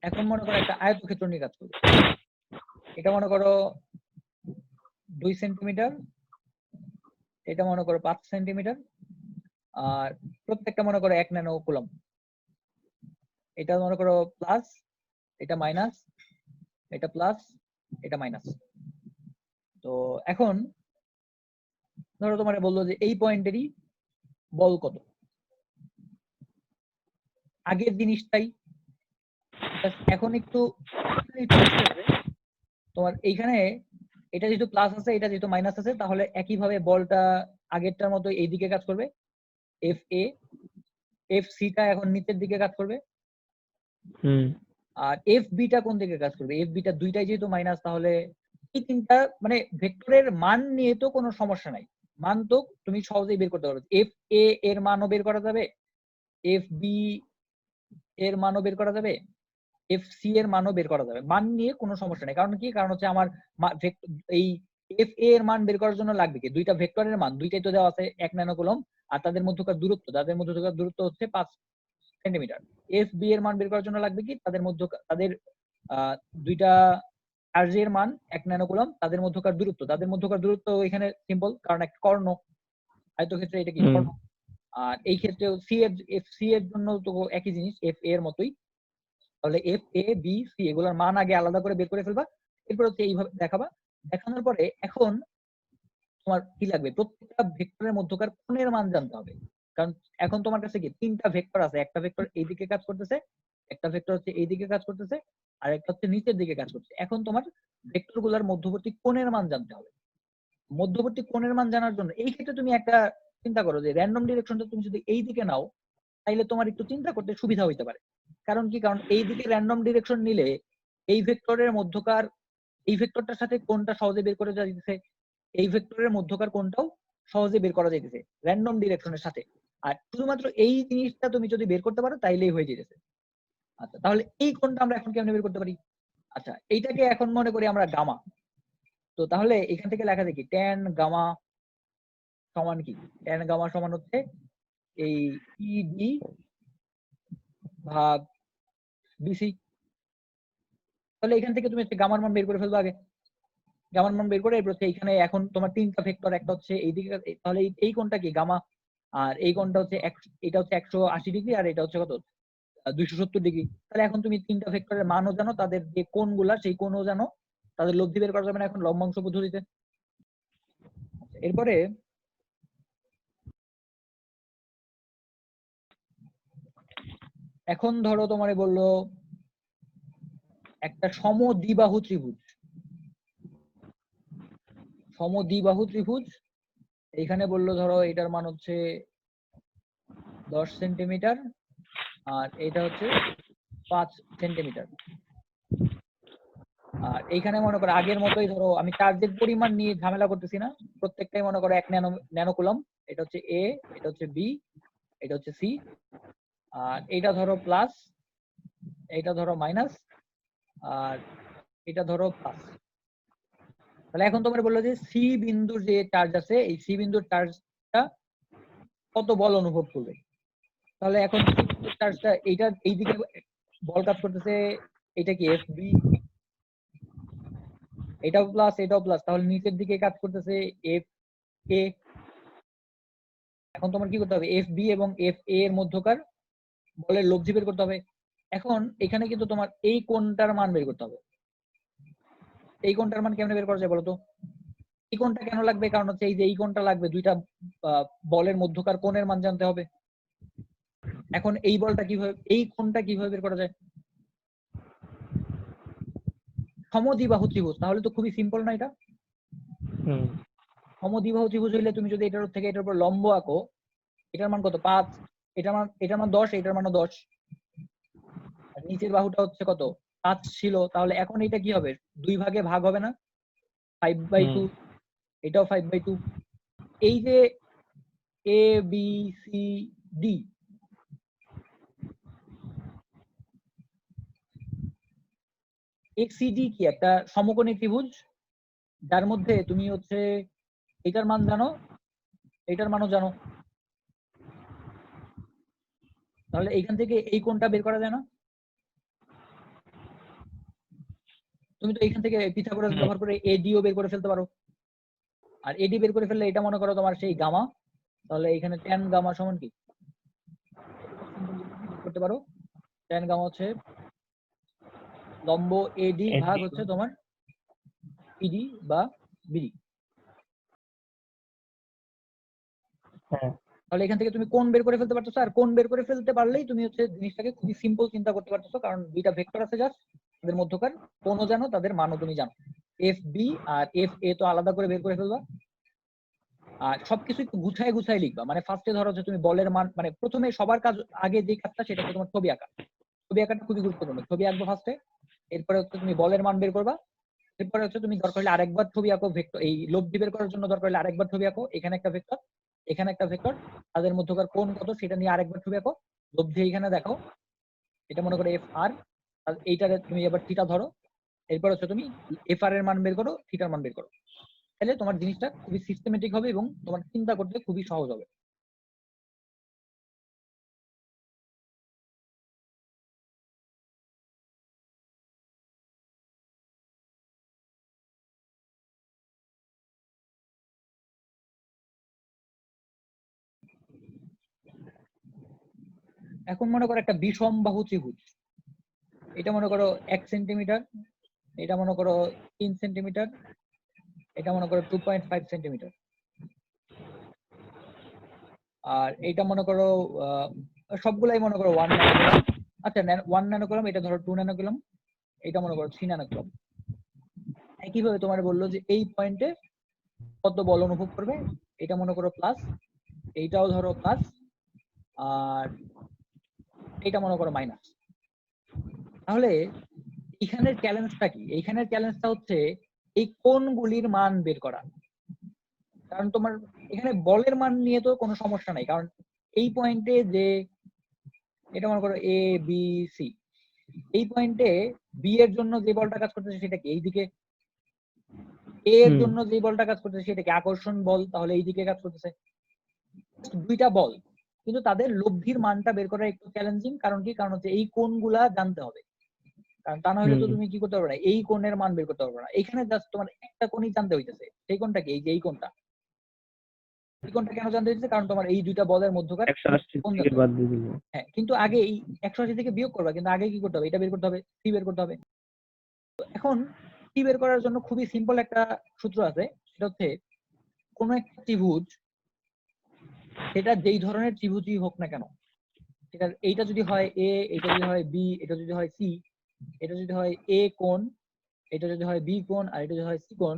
এখন মনে করো একটা আয়তক্ষেত্র নিয়ে কাজ করবো। এটা মনে করো 2 সেন্টিমিটার, এটা মনে করো 5 সেন্টিমিটার, আর প্রত্যেকটা মনে করো 1 ন্যানো কুলম্ব। এটা মনে করো প্লাস, এটা মাইনাস, এটা প্লাস, এটা মাইনাস। তো এখন ধরো তোমার বললো যে এই পয়েন্টেরই বল কত, আগের জিনিসটাই এখন একটু তোমার এইখানে এটা যেহেতু প্লাস আছে, এটা যেহেতু মাইনাস আছে, তাহলে একইভাবে বলটা আগেরটার মতো এইদিকে কাজ করবে, এফ এ। এফ সিটা এখন নিচের দিকে কাজ করবে, আর এফ বিটা কোন দিকে কাজ করবে? এফ বিটা দুইটাই যেহেতু মাইনাস, তাহলে এই তিনটা মানে ভেক্টরের মান নিয়ে তো কোনো সমস্যা নাই, মান তো তুমি সহজেই বের করতে পারবে। এফ এ এর মানও বের করা যাবে, এফ বি এর মানও বের করা যাবে, এফ সি এর মানও বের করা যাবে, মান নিয়ে কোনো সমস্যা নেই। কারণ কি? কারণ হচ্ছে আমার এই এফ এ এর মান বের করার জন্য লাগবে কি? দুইটা ভেক্টরের মান দুইটাই তো দেওয়া আছে 1 ন্যানোকুলম, আর তাদের মধ্যকার দূরত্ব হচ্ছে 5 সেন্টিমিটার। এফ বি এর মান বের করার জন্য লাগবে কি? তাদের দুইটা চার্জের মান 1 ন্যানোকুলম, তাদের মধ্যকার দূরত্ব এখানে সিম্পল, কারণ একটা কর্ণ, আয়তক্ষেত্রে এটা কি কর্ণ। আর এই ক্ষেত্রেও এফ সি এর জন্য তো একই জিনিস, এফ এ এর মতোই। তাহলে এফ এ বি সি এগুলোর মান আগে আলাদা করে বের করে ফেলবা, এরপর হচ্ছে এইভাবে দেখাবা। দেখানোর পরে এখন তোমার কি লাগবে? প্রত্যেকটা ভেক্টরের মধ্যকার কোণের মান জানতে হবে। কারণ এখন তোমার কাছে কি তিনটা ভেক্টর আছে, একটা ভেক্টর এইদিকে কাজ করতেছে, একটা ভেক্টর হচ্ছে এইদিকে কাজ করতেছে, আর একটা হচ্ছে নিচের দিকে কাজ করছে। এখন তোমার ভেক্টর গুলার মধ্যবর্তী কোণের মান জানতে হবে। মধ্যবর্তী কোণের মান জানার জন্য এই ক্ষেত্রে তুমি একটা চিন্তা করো যে র্যান্ডম ডিরেকশনটা তুমি যদি এই দিকে নাও, তাইলে তোমার একটু চিন্তা করতে সুবিধা হইতে পারে। কারণ কি? কারণ এই দিকে র্যান্ডম ডিরেকশন নিলে এই ভেক্টরের মধ্যকার এই ভেক্টরটার সাথে কোণটা সহজে বের করে যাইতেছে, এই ভেক্টরের মধ্যকার কোণটাও সহজে বের করা যাইতেছে র্যান্ডম ডিরেকশনের সাথে। আর শুধুমাত্র এই জিনিসটা তুমি যদি বের করতে পারো তাইলেই হয়ে যেতেছে। আচ্ছা, তাহলে এই কোণটা আমরা এখন কেমনে বের করতে পারি? আচ্ছা, এইটাকে এখন মনে করি আমরা গামা। তো তাহলে এখান থেকে লেখা দেখি ট্যান গামা সমান কি? ট্যান গামা সমান হচ্ছে এই ইডি ভাগ বিসি। তাহলে এখান থেকে তুমি একটা গামার মান বের করে ফেলবে আগে। গামার মান বের করে এরপর এখানে এখন তোমার তিনটা ভেক্টর, একটা হচ্ছে এইদিকে, তাহলে এই কোণটা কি গামা, আর এই কোণটা হচ্ছে এটা হচ্ছে 180 ডিগ্রি, আর এটা হচ্ছে কত 270 ডিগ্রি। তাহলে এখন তুমি তিনটা ভেক্টরের মানও জানো, তাদের যে কোণগুলা সেই কোণও জানো, তাদের লব্ধি বের করা যাবে না এখন লম্বাংশ পদ্ধতিতে। এরপরে এখন ধরো তোমারে বললো একটা সমদ্বিবাহু ত্রিভুজ, এইখানে বললো ধরো এটার মান হচ্ছে 10 সেন্টিমিটার, আর এটা হচ্ছে 5 সেন্টিমিটার। আর এইখানে মনে করো আগের মতোই, ধরো আমি চার্জের পরিমাণ নিয়ে ঝামেলা করতেছি না, প্রত্যেকটাই মনে করো 1 ন্যানোকুলম। এটা হচ্ছে এ, এটা হচ্ছে বি, এটা হচ্ছে সি, আর এটা ধরো প্লাস, এটা ধরো মাইনাস, আর এটা ধরো প্লাস। তাহলে এখন তোমার বললো যে সি বিন্দুর যে চার্জ আছে, এই সি বিন্দুর চার্জটা কত বল অনুভব করবে। তাহলে এখন সি বিন্দুর চার্জটা এইটা এইদিকে বল কাজ করতেছে, এটা কি এফ বি, এটাও প্লাস এটাও প্লাস, তাহলে নিচের দিকে কাজ করতেছে এফ এ। এখন তোমার কি করতে হবে? এফ বি এবং এফ এ এর মধ্যকার বলের লব্ধি বের করতে হবে। এখন এখানে কিন্তু তোমার এই কোণটার মান বের করতে হবে। এই কোণটার মান কেমনে বের করা যায় বলতো? এই কোণটা কেন লাগবে? কারণ হচ্ছে এই যে এই কোণটা লাগবে, দুইটা বলের মধ্যকার কোণের মান জানতে হবে। এখন এই কোণটা কিভাবে বের করা যায়? সমদ্বিবাহু ত্রিভুজ, তাহলে তো খুবই সিম্পল না এটা? সমদ্বিবাহু ত্রিভুজ হইলে তুমি যদি এটার থেকে এটার উপর লম্ব আঁকো, এটার মান কত 5, এটার মান 10, এটার মানও 10, আর নিচের বাহুটা হচ্ছে কত 5 ছিল। তাহলে এখন এটা কি হবে? 2 ভাগে ভাগ হবে না? 5/2, এটাও 5/2। এই যে এ বি সি ডি, এক্সিডি কি একটা সমকোণী ত্রিভুজ, যার মধ্যে তুমি হচ্ছে এটার মান জানো, এটার মানও জানো। তাহলে এইখান থেকে এই কোণটা বের করা যায় না? তুমি তো এইখান থেকে পিথাগোরাস ব্যবহার করে এডিও বের করে ফেলতে পারো। আর এডি বের করে ফেললে এটা মনে করো তোমার সেই গামা। তাহলে এখানে ট্যান গামা সমান কি করতে পারো? ট্যান গামা হচ্ছে লম্ব এডি ভাগ হচ্ছে তোমার ইডি বা বিডি। তাহলে এখান থেকে তুমি কোণ বের করে ফেলতে পারতেছো, আর কোণ বের করে ফেলতে পারলেই তুমি হচ্ছে জিনিসটাকে খুবই সিম্পল চিন্তা করতে পারতেছো, কারণ দুইটা ভেক্টর আছে জাস্ট, তাদের মধ্যকার কোণও জানো, তাদের মানও তুমি জানো। এফ বি আর এফ এ তো আলাদা করে বের করে ফেলবা, আর সবকিছু একটু গুছায় লিখবা। মানে ফার্স্টে ধরো যে তুমি বলের মান, মানে প্রথমে সবার কাজ আগে যে কাজটা সেটা হচ্ছে তোমার ছবি আঁকা। ছবি আঁকাটা খুবই গুরুত্বপূর্ণ। ছবি আঁকবো ফার্স্টে, এরপরে হচ্ছে তুমি বলের মান বের করবা, এরপরে হচ্ছে তুমি দরকার হলে আরেকবার ছবি আঁকো ভেক্টর, এই লব্ধি বের করার জন্য দরকার হলে আরেকবার ছবি আঁকো, এখানে একটা ভেক্টর, এখানে একটা ভেক্টর, তাদের মধ্যকার কোণ কত সেটা নিয়ে আরেকবার ছবি আঁকো, লব্ধি এইখানে দেখো, এটা মনে করো এফ আর, এইটারে তুমি এবার থিটা ধরো, এরপর হচ্ছে তুমি এফ আর এর মান বের করো, থিটার মান বের করো, তাহলে তোমার জিনিসটা খুবই সিস্টেমেটিক হবে এবং তোমার চিন্তা করতে খুবই সহজ হবে। এখন মনে করো একটা বিষম বাহু ত্রিভুজ, এটা মনে করো 1 সেন্টিমিটার, এটা মনে করো 3 সেন্টিমিটার, এটা মনে করো 2.5 সেন্টিমিটার, আর এটা মনে করো সবগুলাই মনে করো 1 ন্যানোগ্রাম। আচ্ছা 1 ন্যানোগ্রাম, এটা ধরো 2 ন্যানোগ্রাম, এটা মনে করো 3 ন্যানোগ্রাম। একইভাবে তোমার বললো যে এই পয়েন্টে কত বল অনুভব করবে, এটা মনে করো প্লাস, এইটাও ধরো প্লাস, আর এটা মনে করো মাইনাস। তাহলে এখানের চ্যালেঞ্জটা কি? এইখানের চ্যালেঞ্জটা হচ্ছে এই কোণগুলির মান বের করা। কারণ তোমার এখানে বলের মান নিয়ে তো কোনো সমস্যা নাই, কারণ এই পয়েন্টে যে এটা মনে করো এ বি সি, এই পয়েন্টে বি এর জন্য যে বলটা কাজ করতেছে সেটা কি এইদিকে, এ এর জন্য যে বলটা কাজ করতেছে সেটা কি আকর্ষণ বল, তাহলে এইদিকে কাজ করতেছে, দুইটা বল, কিন্তু তাদের লব্ধির মানটা বের করা একটু চ্যালেঞ্জিং। কারণ কি? কারণ হচ্ছে এই কোণগুলা জানতে হবে, কারণ তা না হলে তো তুমি কি করতে পারবে না, এই কোণের মান বের করতে পারবে না। এখানে জাস্ট তোমার একটা কোণই জানতে হইতেছে, সেই কোণটা কি? এই যে এই কোণটা, এই কোণটা কেন জানতে হইতেছে? কারণ তোমার এই দুইটা বলের মধ্যকার কোণ জানতে হবে। হ্যাঁ, কিন্তু আগে এই 180 থেকে বিয়োগ করবা, কিন্তু আগে কি করতে হবে? এটা বের করতে হবে, সি বের করতে হবে। এখন সি বের করার জন্য খুবই সিম্পল একটা সূত্র আছে, সেটা হচ্ছে কোন একটা ত্রিভুজ, সেটা যেই ধরনের ত্রিভুজই হোক না কেন, সেটা এইটা যদি হয় এ, এটা যদি হয় বি, এটা যদি হয় সি, এটা যদি হয় এ কোণ, এটা যদি হয় বি কোণ, আর এটা যদি হয় সি কোণ,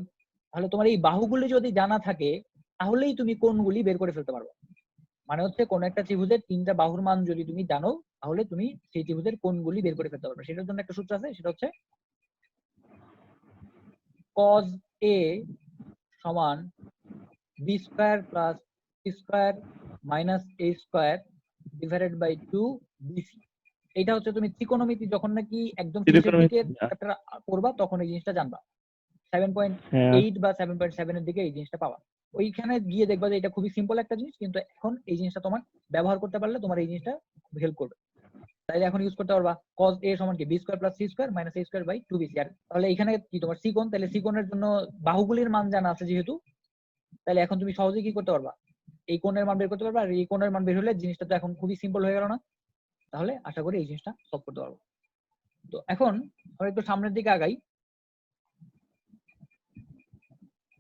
তাহলে তোমার এই বাহুগুলি যদি জানা থাকে তাহলেই তুমি কোণগুলি বের করে ফেলতে পারবে। মানে হচ্ছে কোন একটা ত্রিভুজের 3টা বাহুর মান যদি তুমি জানো তাহলে তুমি সেই ত্রিভুজের কোণগুলি বের করে ফেলতে পারবে। সেটার জন্য একটা সূত্র আছে, সেটা হচ্ছে cos a সমান b square plus c square minus a square divided by 2 bc। এটা হচ্ছে তুমি ত্রিকোণমিতি যখন নাকি একদম শেষের দিকে চ্যাপ্টার পড়বা তখন এই জিনিসটা জানবা, 7.8 বা 7.7 এর দিকে এই জিনিসটা পাবা। ওইখানে গিয়ে দেখবা যে এটা খুবই সিম্পল একটা জিনিস, কিন্তু এখন এই জিনিসটা তোমার ব্যবহার করতে পারলে তোমার এই জিনিসটা হেল্প করবে। তাইলে এখন ইউজ করতে পারবা cos a সমান কি b square plus c square minus a square by 2bc। আর তাহলে এখানে কি তোমার c কোণ, তাহলে c কোণের জন্য বাহুগুলির মান জানা আছে যেহেতু, তাহলে এখন তুমি সহজেই কি করতে পারবা, এই কোণের মান বের করতে পারবা। আর এই কোণের মান বের হলে জিনিসটা তো এখন খুবই সিম্পল হয়ে গেল না? তাহলে আশা করি এই জিনিসটা সলভ করতে পারবো। তো এখন আমরা একটু সামনের দিকে আগাই।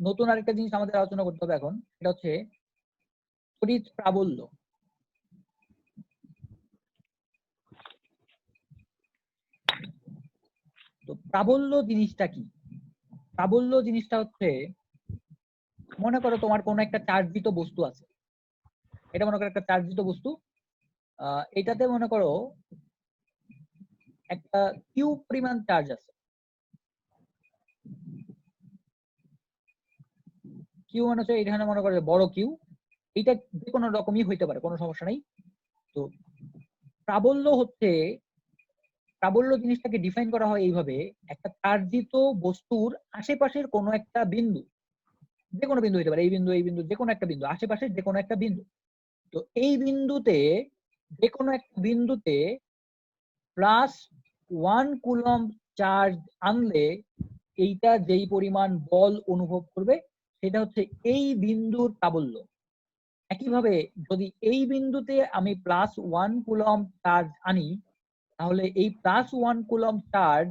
নতুন আরেকটা জিনিস আমাদের আলোচনা করতে হবে এখন, সেটা হচ্ছে তড়িৎ প্রাবল্য। তো প্রাবল্য জিনিসটা কি? প্রাবল্য জিনিসটা হচ্ছে, মনে করো তোমার কোনো একটা চার্জিত বস্তু আছে, এটা মনে করো একটা চার্জিত বস্তু, এটাতে মনে করো একটা কিউ পরিমাণ চার্জ আছে। কিউ মানে হচ্ছে এখানে মনে করো বড় কিউ, এটা যে কোনো রকমই হইতে পারে, কোনো সমস্যা নেই। তো প্রাবল্য হচ্ছে, প্রাবল্য জিনিসটাকে ডিফাইন করা হয় এইভাবে, একটা চার্জিত বস্তুর আশেপাশের কোনো একটা বিন্দু, যে কোনো বিন্দু হইতে পারে, এই বিন্দু, এই বিন্দু, যে কোনো একটা বিন্দু, আশেপাশের যে কোনো একটা বিন্দু, তো এই বিন্দুতে, যে কোনো একটা বিন্দুতে +1 কুলম্ব চার্জ আনলে এইটা যেই পরিমাণ বল অনুভব করবে সেটা হচ্ছে এই বিন্দুর প্রাবল্য। একইভাবে যদি এই বিন্দুতে আমি +1 কুলম্ব চার্জ আনি, তাহলে এই +1 কুলম্ব চার্জ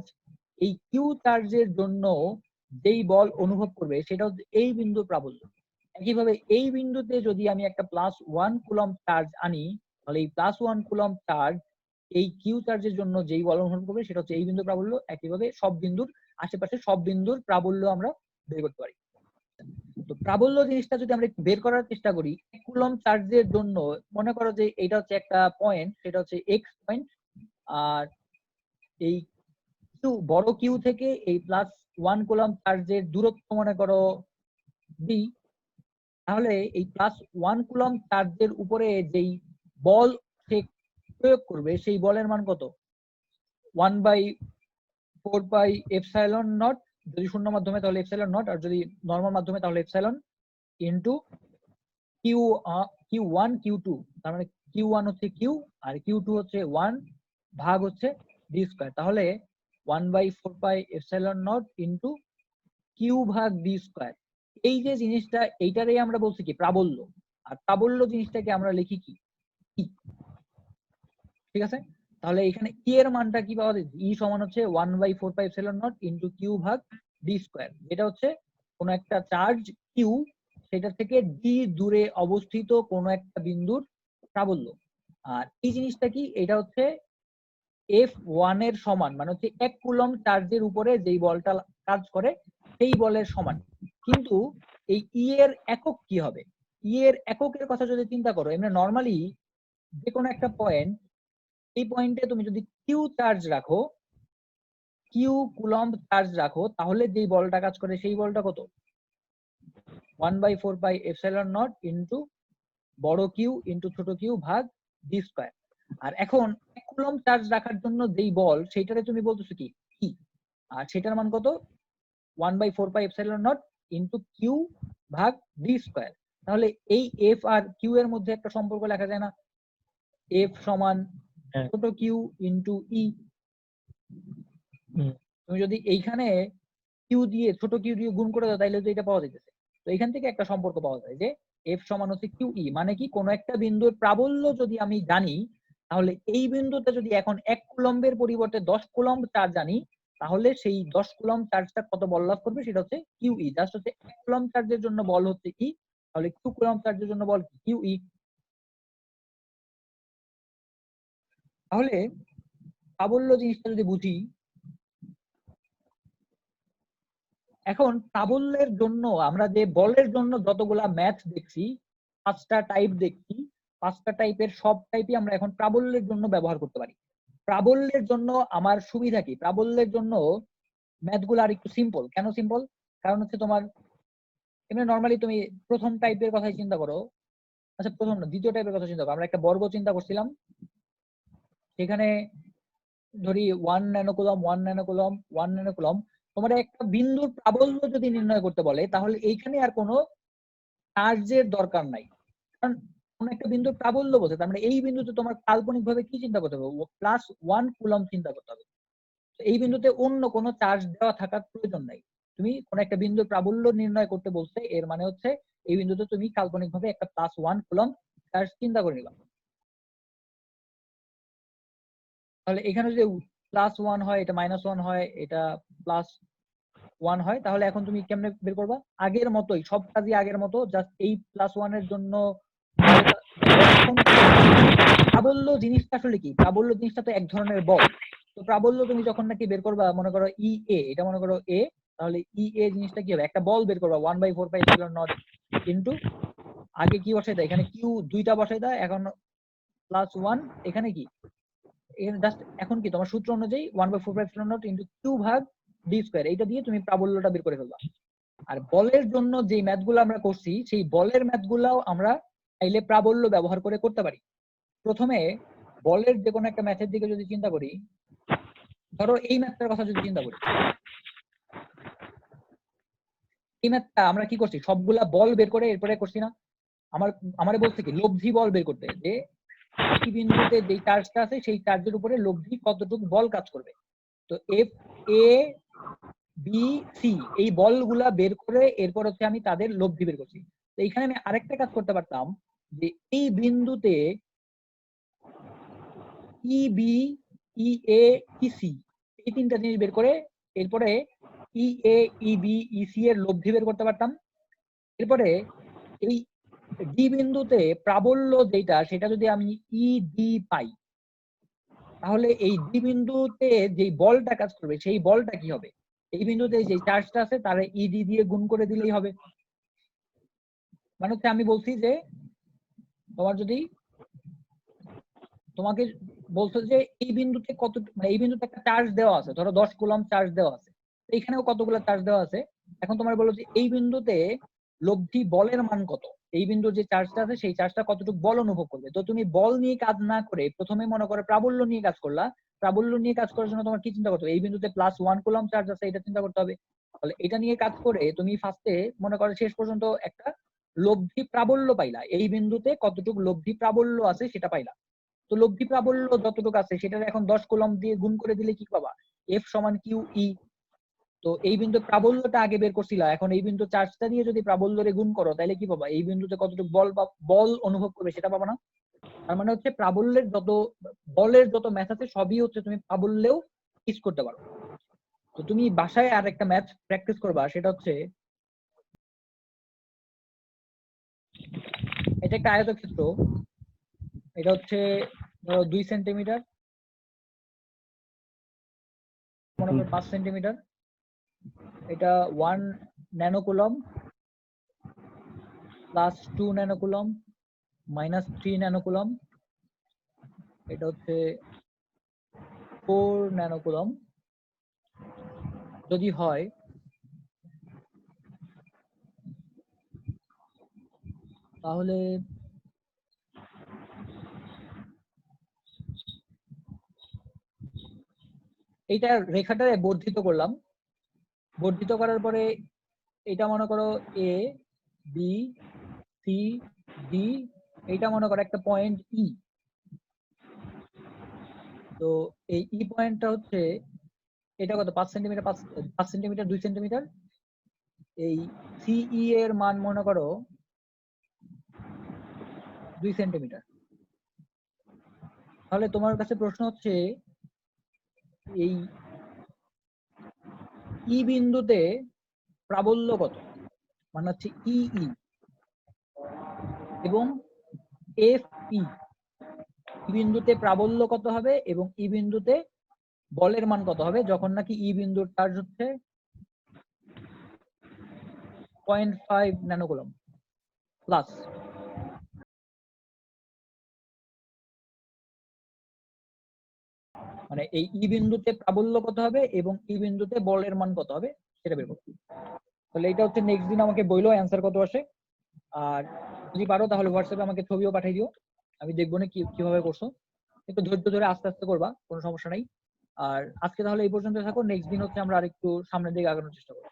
এই কিউ চার্জের জন্য যেই বল অনুভব করবে সেটা হচ্ছে এই বিন্দুর প্রাবল্য। একইভাবে এই বিন্দুতে যদি আমি একটা +1 কুলম্ব চার্জ আনি, তাহলে এই +1 কুলম্ব চার্জ এই কিউ চার্জের জন্য যেই বল অনুভব করবে সেটা হচ্ছে এই বিন্দুর প্রাবল্য। একইভাবে সব বিন্দুর আশেপাশে সব বিন্দুর প্রাবল্য আমরা বের করতে পারি। তো প্রাবল্য জিনিসটা যদি আমরা বের করার চেষ্টা করি, কুলম্ব চার্জের জন্য মনে করো যে এটা হচ্ছে একটা পয়েন্ট, সেটা হচ্ছে এক্স পয়েন্ট, আর এই কিউ বড় কিউ থেকে এই +1 কুলম্ব চার্জের দূরত্ব মনে করো ডি, তাহলে এই +1 কুলম্ব চার্জের উপরে যেই বল সে প্রয়োগ করবে সেই বলের মান কত? 1/4πε0, যদি শূন্য মাধ্যমে তাহলে এপসাইলন নট, আর যদি নরমাল মাধ্যমে তাহলে এপসাইলন ইনটু Q1 Q2, তার মানে Q1 হচ্ছে কিউ আর Q2 হচ্ছে 1 ভাগ হচ্ছে ডি স্কয়ার। তাহলে 1/4πε0 ইনটু কিউ ভাগ ডি স্কয়ার। এই যে জিনিসটা, এইটারই আমরা বলছি কি প্রাবল্য, আর প্রাবল্য জিনিসটাকে আমরা লিখি কি ই। ঠিক আছে, তাহলে এখানে ই এর মানটা কি পাওয়া যাচ্ছে? ই সমান হচ্ছে 1/4πε0 ইনটু কিউ ভাগ ডি স্কয়ার, যেটা হচ্ছে কোন একটা চার্জ কিউ সেটা থেকে ডি দূরে অবস্থিত কোন একটা বিন্দুর প্রাবল্য। আর এই জিনিসটা কি, এটা হচ্ছে F1 এর সমান, মানে হচ্ছে 1 কুলম্ব চার্জের উপরে যেই বলটা কাজ করে সেই বলের সমান। কিন্তু এই ই এর একক কি হবে? ই এর এককের কথা যদি চিন্তা করো, এমনি নরমালি যে কোনো একটা পয়েন্ট, এই পয়েন্টে তুমি যদি কিউ চার্জ রাখো, কিউ কুলম্ব চার্জ রাখো, তাহলে যেই বলটা কাজ করে সেই বলটা কত? 1/4πε0 ইনটু বড় কিউ ইনটু ছোট কিউ ভাগ ডি স্কয়ার। আর এখন 1 কুলম্ব চার্জ রাখার জন্য যেই বল সেইটারে তুমি বলতেছো কি ই, আর সেটার মান কত? 1/4πε0 ইনটু কিউ ভাগ ডি স্কয়ার। তাহলে এই এফ আর কিউ এর মধ্যে একটা সম্পর্ক লেখা যায় না? এফ সমান ছোট কিউ ইনটু ই। তুমি যদি এইখানে কিউ দিয়ে ছোট কিউ দিয়ে গুণ করে দাও তাইলে তো এটা পাওয়া যাইতেছে। তো এখান থেকে একটা সম্পর্ক পাওয়া যায় যে এফ সমান হচ্ছে কিউ ই, মানে কি কোন একটা বিন্দুর প্রাবল্য যদি আমি জানি, তাহলে এই বিন্দুতে যদি এখন 1 কুলম্বের পরিবর্তে 10 কুলম্ব চার্জ জানি, তাহলে সেই 10 কুলম্ব চার্জটা কত বল লাভ করবে সেটা হচ্ছে কিউ ই। জাস্ট হচ্ছে 1 কুলম্ব চার্জের জন্য বল হচ্ছে ই, তাহলে কিউ কুলম্ব চার্জের জন্য বল কিউ ই। তাহলে প্রাবল্য জিনিসটা যদি বুঝি, এখন প্রাবল্যের জন্য আমরা যে বলের জন্য যতগুলা ম্যাথ দেখছি, 5টা টাইপ দেখছি, 5টা টাইপের সব টাইপই আমরা এখন প্রাবল্যের জন্য ব্যবহার করতে পারি। প্রাবল্যের জন্য আমার সুবিধা কি? প্রাবল্যের জন্য ম্যাথগুলো আর একটু সিম্পল। কেন সিম্পল? কারণ হচ্ছে তোমার এমনি নর্মালি তুমি প্রথম টাইপের কথাই চিন্তা করো, আচ্ছা প্রথম না দ্বিতীয় টাইপের কথা চিন্তা করো। আমরা একটা বর্গ চিন্তা করছিলাম, সেখানে ধরি 1 ন্যানোকুলম 1 ন্যানোকুলম 1 ন্যানোকুলম। তোমার একটা বিন্দুর প্রাবল্য যদি নির্ণয় করতে বলে, তাহলে এইখানে আর কোনো চার্জের দরকার নাই, কারণ কোন একটা বিন্দুর প্রাবল্য বলছে, তার মানে এই বিন্দুতে তোমার কাল্পনিক ভাবে কি চিন্তা করতে হবে? +1 কুলম্ব চিন্তা করতে হবে। এই বিন্দুতে অন্য কোনো চার্জ দেওয়া থাকার প্রয়োজন নাই। তুমি কোন একটা বিন্দুর প্রাবল্য নির্ণয় করতে বলছে, এর মানে হচ্ছে এই বিন্দুতে তুমি কাল্পনিক ভাবে একটা +1 কুলম্ব চার্জ চিন্তা করে নিবা। তাহলে এখানে যদি +1 হয়, এটা -1 হয়, এটা +1 হয়, তাহলে এখন তুমি কেমনে বের করবা? আগের মতোই, সব কাজই আগের মতো, জাস্ট এই +1 এর জন্য প্রাবল্য জিনিসটা আসলে কি? প্রাবল্য জিনিসটা তো এক ধরনের বল। তো প্রাবল্য তুমি যখন নাকি বের করবা, মনে করো ই এ, এটা মনে করো এ, তাহলে ই এ জিনিসটা কি হবে? একটা বল বের করবা 1/4πε0 ইনটু, আগে কি বসাই দাও? এখানে কিউ দুইটা বসাই দাও, এখন +1, এখানে কি জাস্ট এখন কি তোমার সূত্র অনুযায়ী 1/4πε0 ইনটু কিউ ভাগ ডি স্কয়ার, এইটা দিয়ে তুমি প্রাবল্যটা বের করে ফেলবা। আর বলের জন্য যে ম্যাথগুলো আমরা করছি, সেই বলের ম্যাথগুলাও আমরা চাইলে প্রাবল্য ব্যবহার করে করতে পারি। প্রথমে বলের যে কোনো একটা ম্যাথের দিকে যদি চিন্তা করি, ধরো এই ম্যাথটার কথা যদি চিন্তা করি, এই ম্যাথটা আমরা কি করছি? সবগুলা বল বের করে এরপরে করছি না? আমারে বলছে কি লব্ধি বল বের করতে, যে এই বিন্দুতে যে চার্জটা আছে সেই চার্জের উপরে লব্ধি কতটুকু বল কাজ করবে। তো এফ এ বি সি এই বলগুলা বের করে এরপর হচ্ছে আমি তাদের লব্ধি বের করছি। তো এইখানে আমি আরেকটা কাজ করতে পারতাম, যে এই বিন্দুতে ই বি ই এ ই সি এই তিনটা জিনিস বের করে এরপরে ই এ ই বি ই সি এর লব্ধি বের করতে পারতাম। এরপরে এই ডি বিন্দুতে প্রাবল্য যেটা, সেটা যদি আমি ই ডি পাই, তাহলে এই ডি বিন্দুতে যে বলটা কাজ করবে সেই বলটা কি হবে? এই বিন্দুতে যে চার্জটা আছে তার ইডি দিয়ে গুণ করে দিলেই হবে। মানে হচ্ছে আমি বলছি যে তোমার যদি তোমাকে বলছো যে এই বিন্দুতে কত, মানে এই বিন্দুতে একটা চার্জ দেওয়া আছে, ধরো 10 কুলম্ব চার্জ দেওয়া আছে, তো এখানেও কতগুলো চার্জ দেওয়া আছে। এখন তোমার বলো যে এই বিন্দুতে লব্ধি বলের মান কত, এই বিন্দুর যে চার্জটা আছে সেই চার্জটা কতটুকু বল অনুভব করবে। তো তুমি বল নিয়ে কাজ না করে প্রথমে মনে করো প্রাবল্য নিয়ে কাজ করলা। প্রাবল্য নিয়ে কাজ করার জন্য তোমার কি চিন্তা করতে হবে, এই বিন্দুতে +1 কুলম্ব চার্জ আছে এটা চিন্তা করতে হবে। তাহলে এটা নিয়ে কাজ করে তুমি ফার্স্টে মনে করো শেষ পর্যন্ত একটা লব্ধি প্রাবল্য পাইলা, এই বিন্দুতে কতটুকু লব্ধি প্রাবল্য আছে সেটা পাইলা। তো লব্ধি প্রাবল্য যতটুকু আছে সেটার এখন 10 কুলম্ব দিয়ে গুণ করে দিলে কি পাবা, এফ সমান কিউ ই। তো এই বিন্দু প্রাবল্যটা আগে বের করছিলা, এখন এই বিন্দু চার্জটা দিয়ে যদি প্রাবল্যরে গুণ করো তাহলে কি পাবা, এই বিন্দুতে কতটুকু বল বা বল অনুভব করবে সেটা পাবা না। তার মানে হচ্ছে প্রাবল্যের যত বলের যত ম্যাথ আছে সবই হচ্ছে তুমি প্রাবল্যেও ইউজ করতে পারো। তো তুমি বাসায় আর একটা ম্যাথ প্র্যাকটিস করবা, সেটা হচ্ছে এটা একটা আয়তক্ষেত্র, এটা হচ্ছে ধরো 2 সেন্টিমিটার, মনে করো 5 সেন্টিমিটার, এটা 1 ন্যানোকুলম +2 ন্যানোকুলম -3 ন্যানোকুলম, এটা হচ্ছে 4 ন্যানোকুলম যদি হয়, তাহলে এইটা রেখাটারে বর্ধিত করলাম, বর্ধিত করার পরে এটা মনে করো এ বি সি ডি, এইটা মনে করো একটা পয়েন্ট ই। তো এই ই পয়েন্টটা হচ্ছে এটা কত 5 সেন্টিমিটার, 5 সেন্টিমিটার 2 সেন্টিমিটার, এই সিই এর মান মনে করো 2 সেন্টিমিটার। তাহলে তোমার কাছে প্রশ্ন হচ্ছে এই ই বিন্দুতে প্রাবল্য কত, মানে হচ্ছে ইই এবং এফ ই, বিন্দুতে প্রাবল্য কত হবে এবং ই বিন্দুতে বলের মান কত হবে যখন নাকি ই বিন্দুর চার্জ হচ্ছে 0.5 ন্যানোকুলম প্লাস। মানে এই ই বিন্দুতে প্রাবল্য কত হবে এবং ই বিন্দুতে বলের মান কত হবে সেটা বের করতে। তাহলে এটা হচ্ছে নেক্সট দিন আমাকে বইলো অ্যান্সার কত আসে। আর যদি পারো তাহলে হোয়াটসঅ্যাপে আমাকে ছবিও পাঠিয়ে দিও, আমি দেখবো না কিভাবে করছো। একটু ধৈর্য ধরে আস্তে আস্তে করবা, কোনো সমস্যা নাই। আর আজকে তাহলে এই পর্যন্ত থাকো, নেক্সট দিন হচ্ছে আমরা আরেকটু সামনের দিকে আগানোর চেষ্টা করবো।